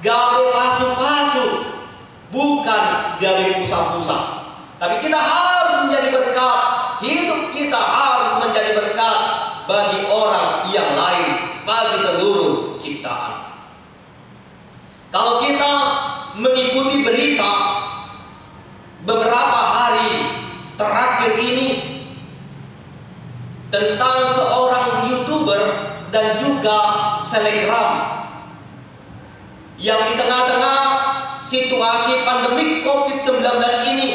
Gawe pasu-pasu, bukan gawe pusat-pusat. Tapi kita harus menjadi berkat. Hidup kita harus menjadi berkat bagi orang yang lain, bagi seluruh ciptaan. Kalau kita mengikuti berita beberapa hari terakhir ini tentang seorang YouTuber dan juga selebgram yang di tengah-tengah situasi pandemi COVID-19 ini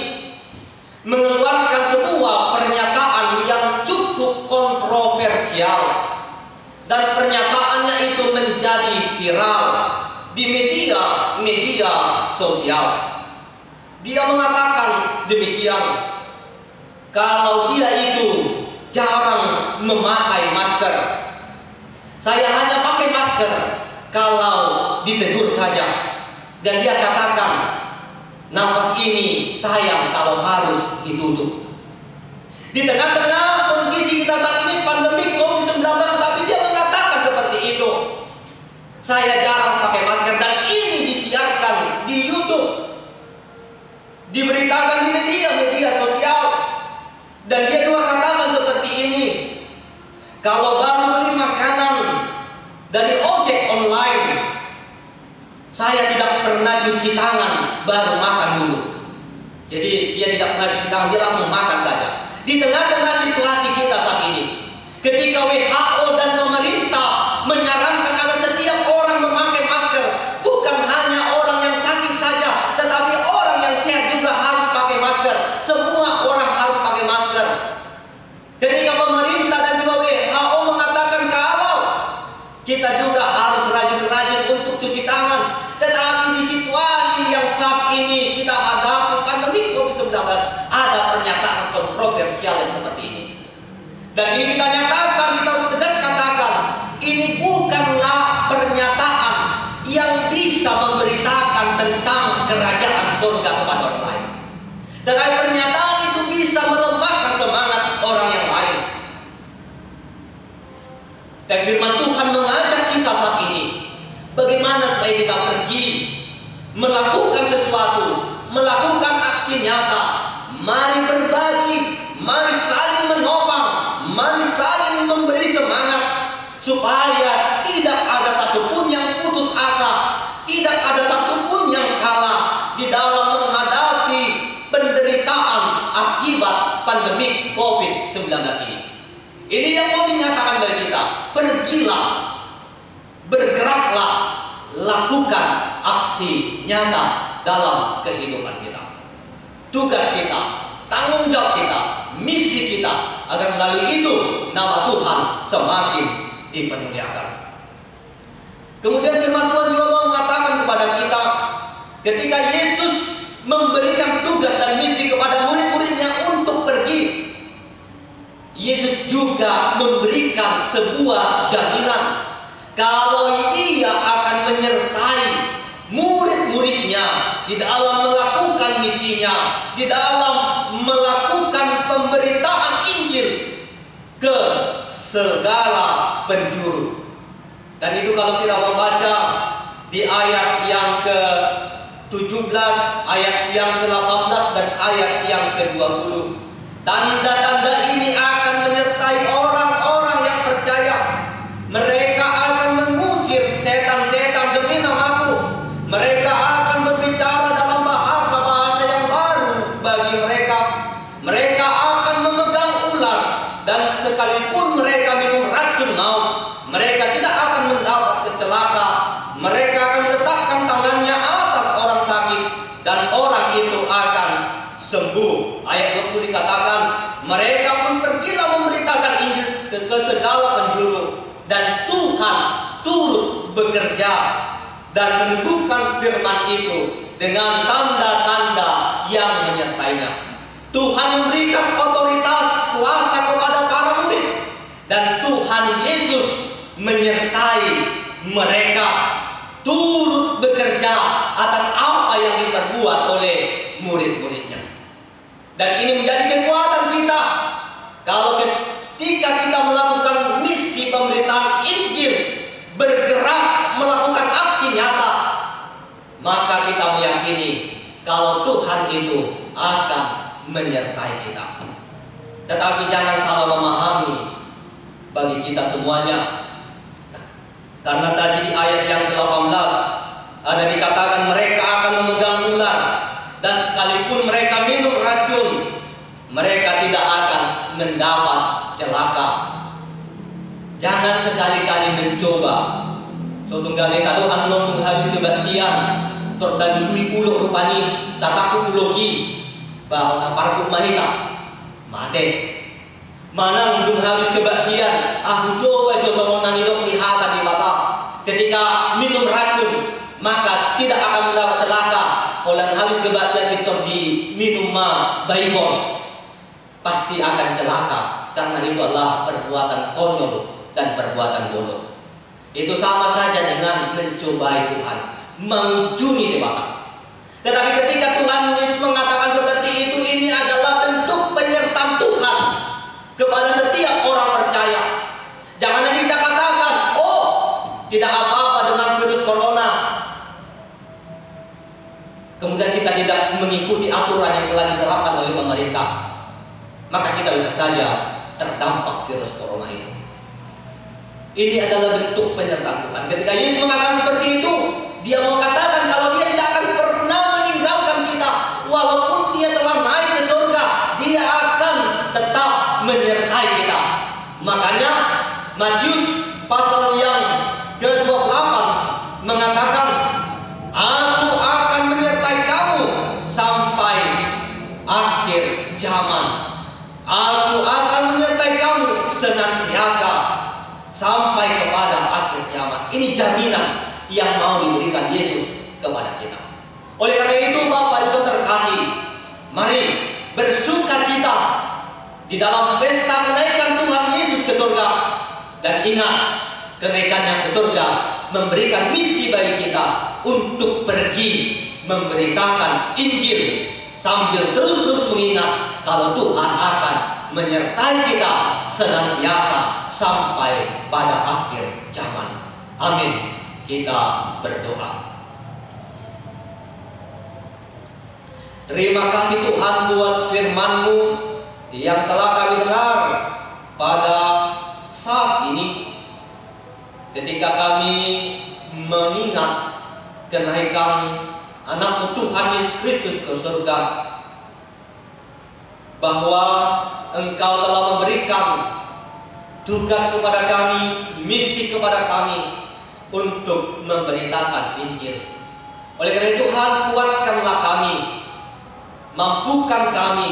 mengeluarkan sebuah pernyataan yang cukup kontroversial, dan pernyataannya itu menjadi viral di media sosial. Dia mengatakan demikian, kalau dia itu jarang memakai masker. Saya hanya pakai masker kalau ditegur saja. Dan dia katakan, nafas ini sayang kalau harus ditutup. Di tengah-tengah kondisi kita saat ini pandemi COVID-19, tapi dia mengatakan seperti itu. Saya jarang pakai masker, dan ini disiarkan di YouTube, diberitakan di media sosial. Dan dia juga katakan seperti ini, kalau baru pernah cuci tangan baru makan dulu. Jadi dia tidak pernah cuci tangan, dia langsung makan saja. Di tengah-tengah situasi kita saat ini, ketika WHO dan pemerintah menyarankan agar setiap orang memakai masker, bukan hanya orang yang sakit saja, tetapi orang yang sehat juga harus pakai masker. Semua orang harus pakai masker. Ketika pemerintah dan juga WHO mengatakan kalau kita juga harus rajin-rajin untuk cuci tangan, tetapi di situasi yang saat ini kita hadapi pandemi COVID-19, ada pernyataan kontroversial yang seperti ini. Dan ini kita nyatakan, kita harus tegas katakan, ini bukanlah pernyataan yang bisa memberitakan tentang kerajaan surga kepada orang lain. Tetapi pernyataan itu bisa melemahkan semangat orang yang lain. Dan firman Tuhan mengajak kita saat ini, bagaimana supaya kita pergi melakukan sesuatu, melakukan aksi nyata. Mari berbagi, mari saling menopang, mari saling memberi semangat, supaya tidak ada satupun yang putus asa, tidak ada satupun yang kalah di dalam menghadapi penderitaan akibat pandemi COVID-19 ini. Ini yang mau dinyatakan bagi kita. Pergilah, bergeraklah, lakukan aksi nyata dalam kehidupan kita. Tugas kita, tanggung jawab kita, misi kita, agar melalui itu nama Tuhan semakin dipermuliakan. Kemudian firman Tuhan juga mengatakan kepada kita, ketika Yesus memberikan tugas dan misi kepada murid-muridnya untuk pergi, Yesus juga memberikan sebuah jaminan kalau Ia akan menyertai murid-muridnya di dalam melakukan misinya, di dalam melakukan pemberitaan Injil ke segala penjuru. Dan itu kalau kita membaca di ayat yang ke-17, ayat yang ke-18 dan ayat yang ke-20. Tanda-tanda ini akan menyertai orang-orang yang percaya. Mereka akan mengusir setan-setan demi namaku. Mereka akan berbicara dalam bahasa-bahasa yang baru bagi mereka. Mereka akan memegang ular, dan sekalipun mereka minum racun maut, mereka tidak akan mendapat celaka. Mereka akan letakkan tangannya atas orang sakit, dan orang itu akan sembuh. Ayat 20 dikatakan, mereka pun pergilah memberitakan Injil ke segala penjuru, dan Tuhan turut bekerja dan meneguhkan firman itu dengan tanda-tanda yang menyertainya. Tuhan memberikan otoritas kuasa kepada para murid, dan Tuhan Yesus menyertai mereka, turut bekerja atas apa yang diperbuat oleh murid-muridnya. Dan ini menjadi kekuatan kita kalau ketika kita melakukan misi pemberitaan Injil, bergerak melakukan aksi nyata, maka kita meyakini kalau Tuhan itu akan menyertai kita. Tetapi jangan salah memahami bagi kita semuanya, karena tadi di ayat yang ke-18 ada dikatakan mereka akan memegang ular, dan sekalipun mereka minum racun, mereka tidak akan mendapat celaka. Jangan sekali-kali mencoba. Sotunggali kado anong habis kebaktian, tordalului ulo rupani, tataku ulogi, bahwa parkuk mahita, mate. Mana undung habis kebaktian, aku coba somong nanidok di hata di mata. Ketika minum racun, maka tidak akan mendapat celaka. Olan habis kebaktian itu di minum baikon, pasti akan celaka, karena itu adalah perbuatan konyol dan perbuatan bodoh. Itu sama saja dengan mencobai Tuhan, mengunjungi dewata. Tetapi ketika Tuhan Yesus mengatakan seperti itu, ini adalah bentuk penyertaan Tuhan kepada setiap orang percaya. Jangan kita katakan, oh tidak apa-apa dengan virus corona, kemudian kita tidak mengikuti aturan yang telah diterapkan oleh pemerintah, maka kita bisa saja terdampak virus corona itu. Ini adalah bentuk penyertaan Tuhan. Ketika Yesus mengatakan seperti itu, Dia mau katakan kalau Dia tidak akan menyertai kita. Makanya Matius pasal yang ke-28 mengatakan, Aku akan menyertai kamu sampai akhir zaman. Aku akan menyertai kamu senantiasa sampai kepada akhir zaman. Ini jaminan yang mau diberikan Yesus kepada kita. Oleh karena itu, Bapak Ibu terkasih, mari bersukacita di dalam pesta kenaikan Tuhan Yesus ke surga. Dan ingat, kenaikannya ke surga memberikan misi bagi kita untuk pergi memberitakan Injil, sambil terus-terus mengingat kalau Tuhan akan menyertai kita senantiasa sampai pada akhir zaman. Amin. Kita berdoa. Terima kasih Tuhan buat firman-Mu yang telah kami dengar pada saat ini, ketika kami mengingat kenaikan Anak-Mu Tuhan Yesus Kristus ke surga, bahwa Engkau telah memberikan tugas kepada kami, misi kepada kami untuk memberitakan Injil. Oleh karena itu, Tuhan, kuatkanlah kami, mampukan kami,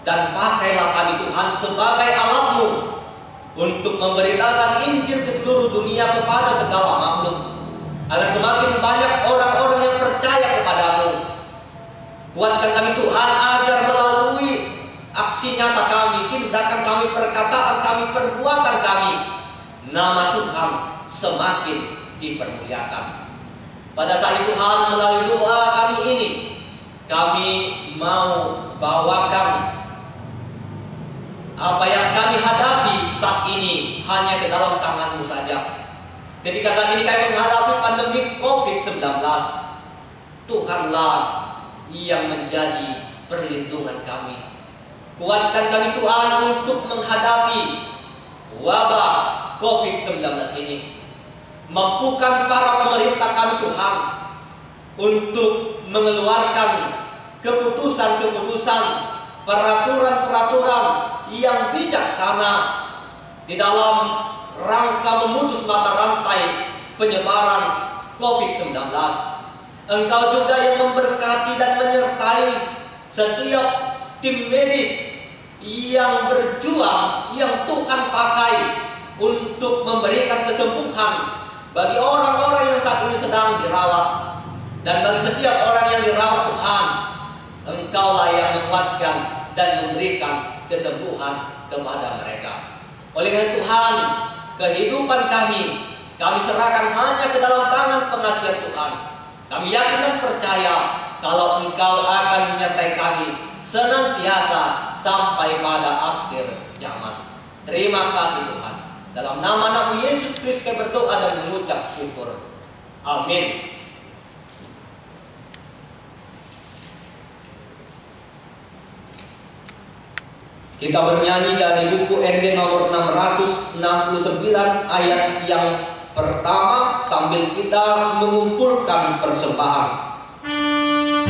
dan pakailah kami Tuhan sebagai alat-Mu untuk memberitakan Injil ke seluruh dunia kepada segala makhluk, agar semakin banyak orang-orang yang percaya kepadamu. Kuatkan kami Tuhan, agar melalui aksi nyata kami, tindakan kami, perkataan kami, perbuatan kami, nama Tuhan semakin dipermuliakan. Pada saat itu Tuhan, melalui doa kami ini, kami mau bawakan apa yang kami hadapi saat ini hanya ke dalam tangan-Mu saja. Ketika saat ini kami menghadapi pandemi COVID-19, Tuhanlah yang menjadi perlindungan kami. Kuatkan kami Tuhan untuk menghadapi wabah COVID-19 ini. Mampukan para pemerintah kami Tuhan untuk mengeluarkan keputusan-keputusan, peraturan-peraturan yang bijaksana di dalam rangka memutus mata rantai penyebaran COVID-19. Engkau juga yang memberkati dan menyertai setiap tim medis yang berjuang, yang Tuhan pakai untuk memberikan kesembuhan bagi orang-orang yang saat ini sedang dirawat. Dan bagi setiap orang yang dirawat Tuhan, Engkaulah yang menguatkan dan memberikan kesembuhan kepada mereka. Oleh karena Tuhan, kehidupan kami serahkan hanya ke dalam tangan pengasihan Tuhan. Kami yakin dan percaya kalau Engkau akan menyertai kami senantiasa sampai pada akhir zaman. Terima kasih Tuhan. Dalam nama Anak-Mu Yesus Kristus kami berdoa dan mengucap syukur. Amin. Kita bernyanyi dari buku ND nomor 669 ayat yang pertama sambil kita mengumpulkan persembahan. Oh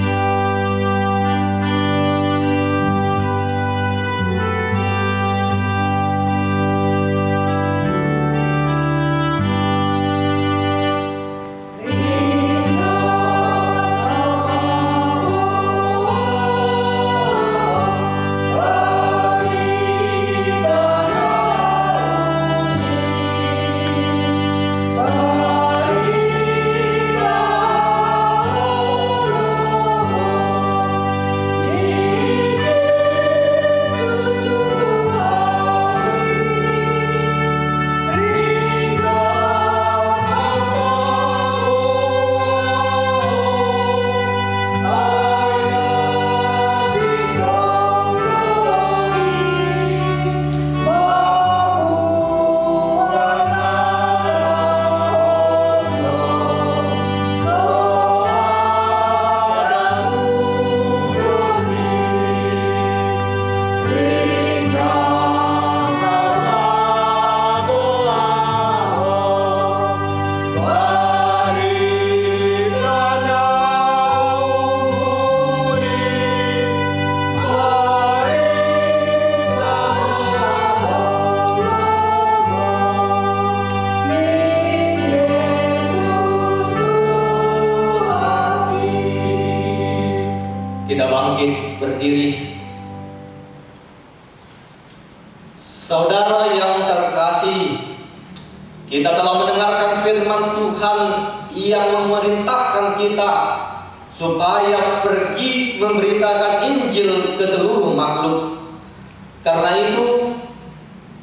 berdiri. Saudara yang terkasih, kita telah mendengarkan firman Tuhan yang memerintahkan kita supaya pergi memberitakan Injil ke seluruh makhluk. Karena itu,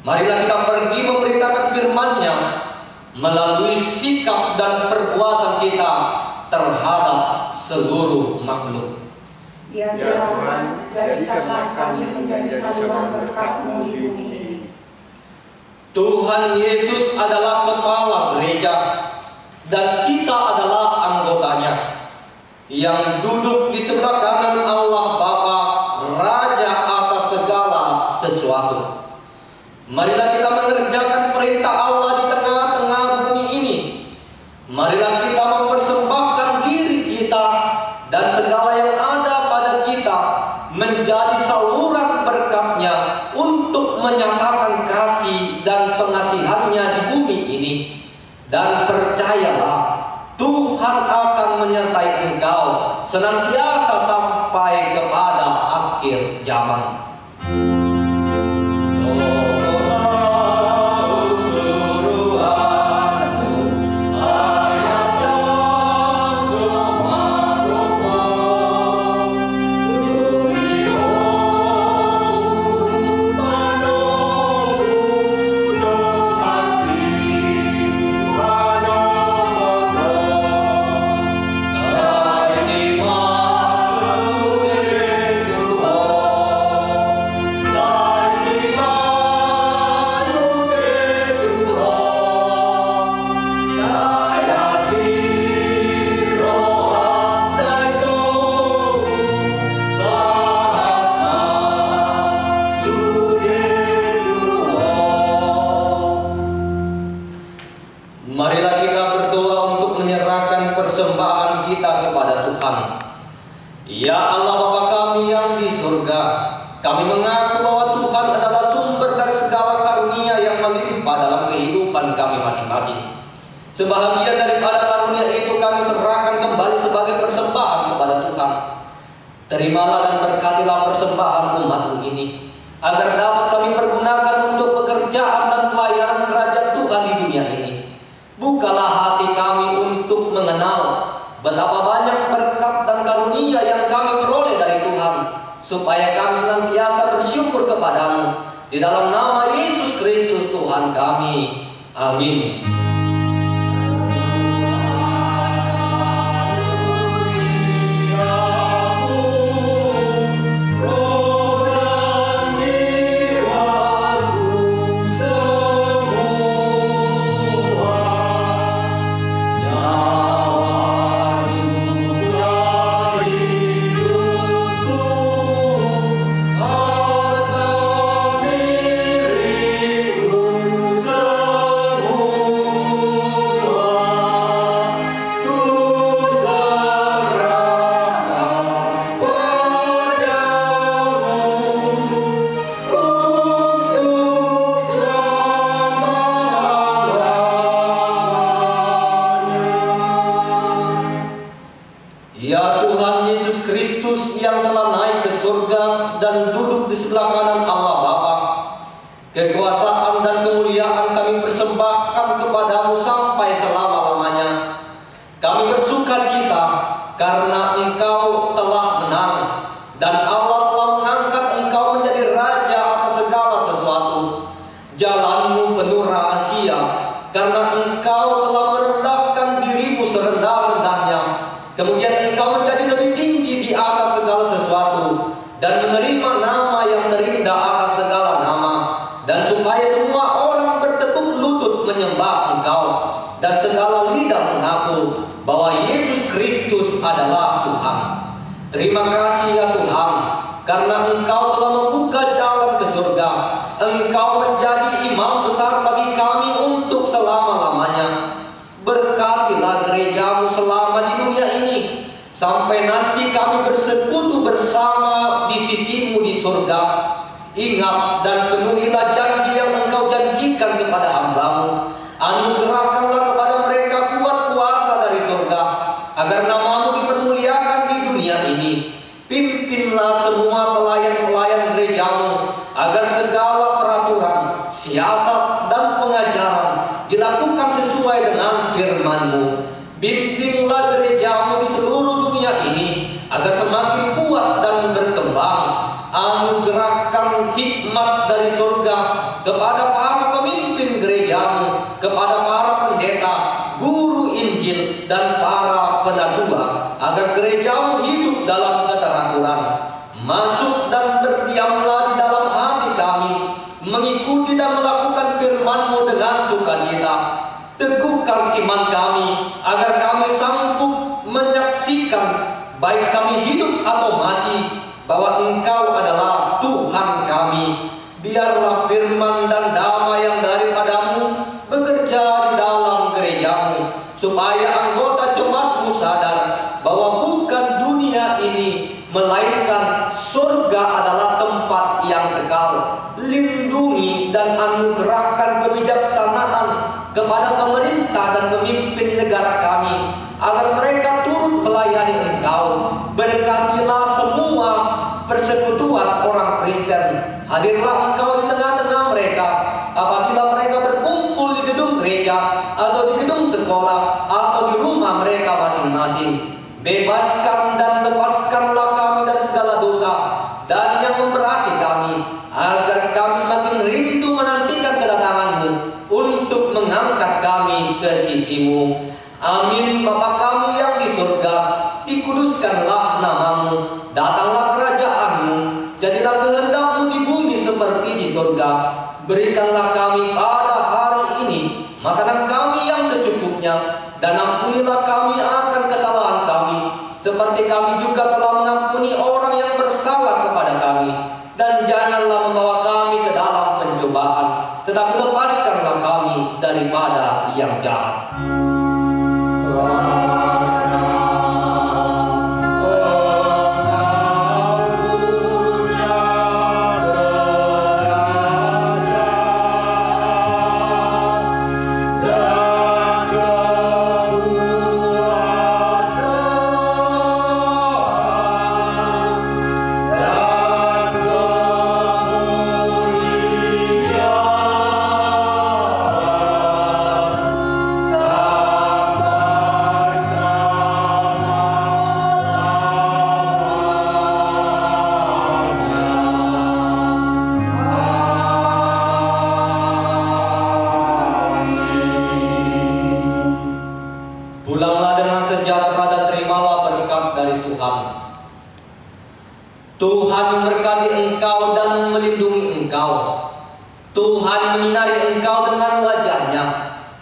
marilah kita pergi memberitakan firman-Nya melalui sikap dan perbuatan kita terhadap seluruh makhluk. Ya Tuhan, jadikanlah kami menjadi saluran berkat-Mu di bumi ini. Tuhan Yesus adalah kepala gereja dan kita adalah anggotanya yang duduk di sebelah kanan Allah Bapa, Raja atas segala sesuatu. Marilah kita mengerjakan perintah Allah di tengah-tengah bumi ini. Marilah kita mempersembahkan diri kita dan segala yang ada pada kita menjadi saluran berkat-Nya untuk menyatakan kasih dan pengasihan-Nya di bumi ini. Dan percayalah, Tuhan akan menyertai engkau senantiasa sampai kepada akhir zaman. Marilah kita berdoa untuk menyerahkan persembahan kita kepada Tuhan. Ya Allah Bapa kami yang di surga, kami mengaku bahwa Tuhan adalah sumber dari segala karunia yang melimpah dalam kehidupan kami masing-masing. Sebahagian daripada karunia itu kami serahkan kembali sebagai persembahan kepada Tuhan. Terimalah dan berkatilah persembahan umat-Mu ini, agar dapat kami pergunakan untuk pekerjaan dan pelayanan kerajaan Tuhan di dunia ini. Bukalah hati kami untuk mengenal betapa banyak berkat dan karunia yang kami peroleh dari Tuhan, supaya kami senantiasa bersyukur kepada-Mu. Di dalam nama Yesus Kristus Tuhan kami. Amin. Ya Tuhan Yesus Kristus yang telah naik ke surga dan duduk di sebelah kanan Allah Bapa, kekuasaan dan kemuliaan kami persembahkan kepada-Mu sampai selama-lamanya. Kami bersuka cita karena Engkau telah menang dan Allah telah mengangkat Engkau menjadi Raja atas segala sesuatu. Jalan-Mu penuh rahasia karena Engkau telah merendahkan diri-Mu serendah-rendahnya. Kemudian Engkau menjadi lebih tinggi di atas segala sesuatu dan menerima nama yang terindah atas segala nama, dan supaya semua orang bertekuk lutut menyembah Engkau dan segala lidah mengaku bahwa Yesus Kristus adalah Tuhan. Terima kasih ya Tuhan, karena Engkau telah membuka jalan ke surga. Engkau menjadi imam besar bagi kami untuk selama-lamanya. Berkatilah gereja-Mu selama di dunia ini, sampai nanti kami bersekutu bersama di sisi-Mu di surga. Ingat dan penuhilah janji yang Engkau janjikan kepada hamba-Mu. Anugerahkanlah kepada mereka kuat kuasa dari surga, agar nama-Mu dipermuliakan di dunia ini. Pimpinlah semua siasat dan pengajaran dilakukan sesuai dengan firman-Mu. Bimbinglah gereja-Mu di seluruh dunia ini agar semakin kuat dan berkembang. Anugerahkan hikmat dari surga kepada para pemimpin gereja-Mu, kepada para pendeta, guru Injil, dan para penatua, agar gereja-Mu hidup dalam keteraturan. Masuk dan berdiamlah di dalam hati kami, mengikuti dan melakukan firman-Mu dengan sukacita. Teguhkan iman kami, agar kami sanggup menyaksikan, baik kami hidup atau mati, bahwa Engkau adalah Tuhan kami. Biarlah firman dan damai yang daripada-Mu bekerja di dalam gereja-Mu, supaya anggota jemaat-Mu sadar bahwa bukan dunia ini, melainkan surga adalah tempat yang kekal. Lindungi dan anugerahkan kebijaksanaan kepada pemerintah dan pemimpin negara kami, agar mereka turut melayani Engkau. Berkatilah semua persekutuan orang Kristen. Hadirlah Engkau di tengah-tengah mereka apabila mereka berkumpul di gedung gereja atau di gedung sekolah atau di rumah mereka masing-masing. Bebaskan dan lepaskanlah kami dari segala dosa dan yang memberati kami, agar kami semakin rindu menantikan kedatangan-Mu untuk mengangkat kami ke sisi-Mu. Amin. Bapa kami yang di surga, dikuduskanlah nama-Mu, datanglah kerajaan-Mu, jadilah kehendak-Mu di bumi seperti di surga. Berikanlah kami pada hari ini makanan kami yang secukupnya, dan ampunilah kami akan kesalahan kami, seperti kami juga telah mengampuni orang yang bersalah kepada kami. Dan janganlah membawa kami ke dalam pencobaan, tetapi lepaskanlah kami daripada yang jahat. Pulanglah dengan sejahtera dan terimalah berkat dari Tuhan. Tuhan memberkati engkau dan melindungi engkau. Tuhan menyinari engkau dengan wajah-Nya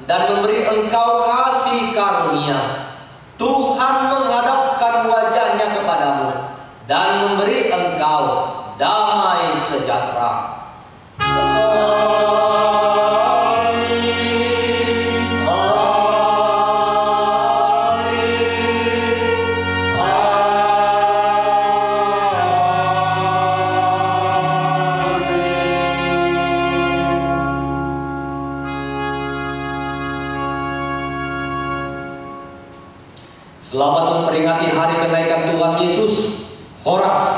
dan memberi engkau kasih karunia. Tuhan menghadapkan wajah-Nya kepadamu dan memberi engkau damai sejahtera. Selamat memperingati hari kenaikan Tuhan Yesus. Horas.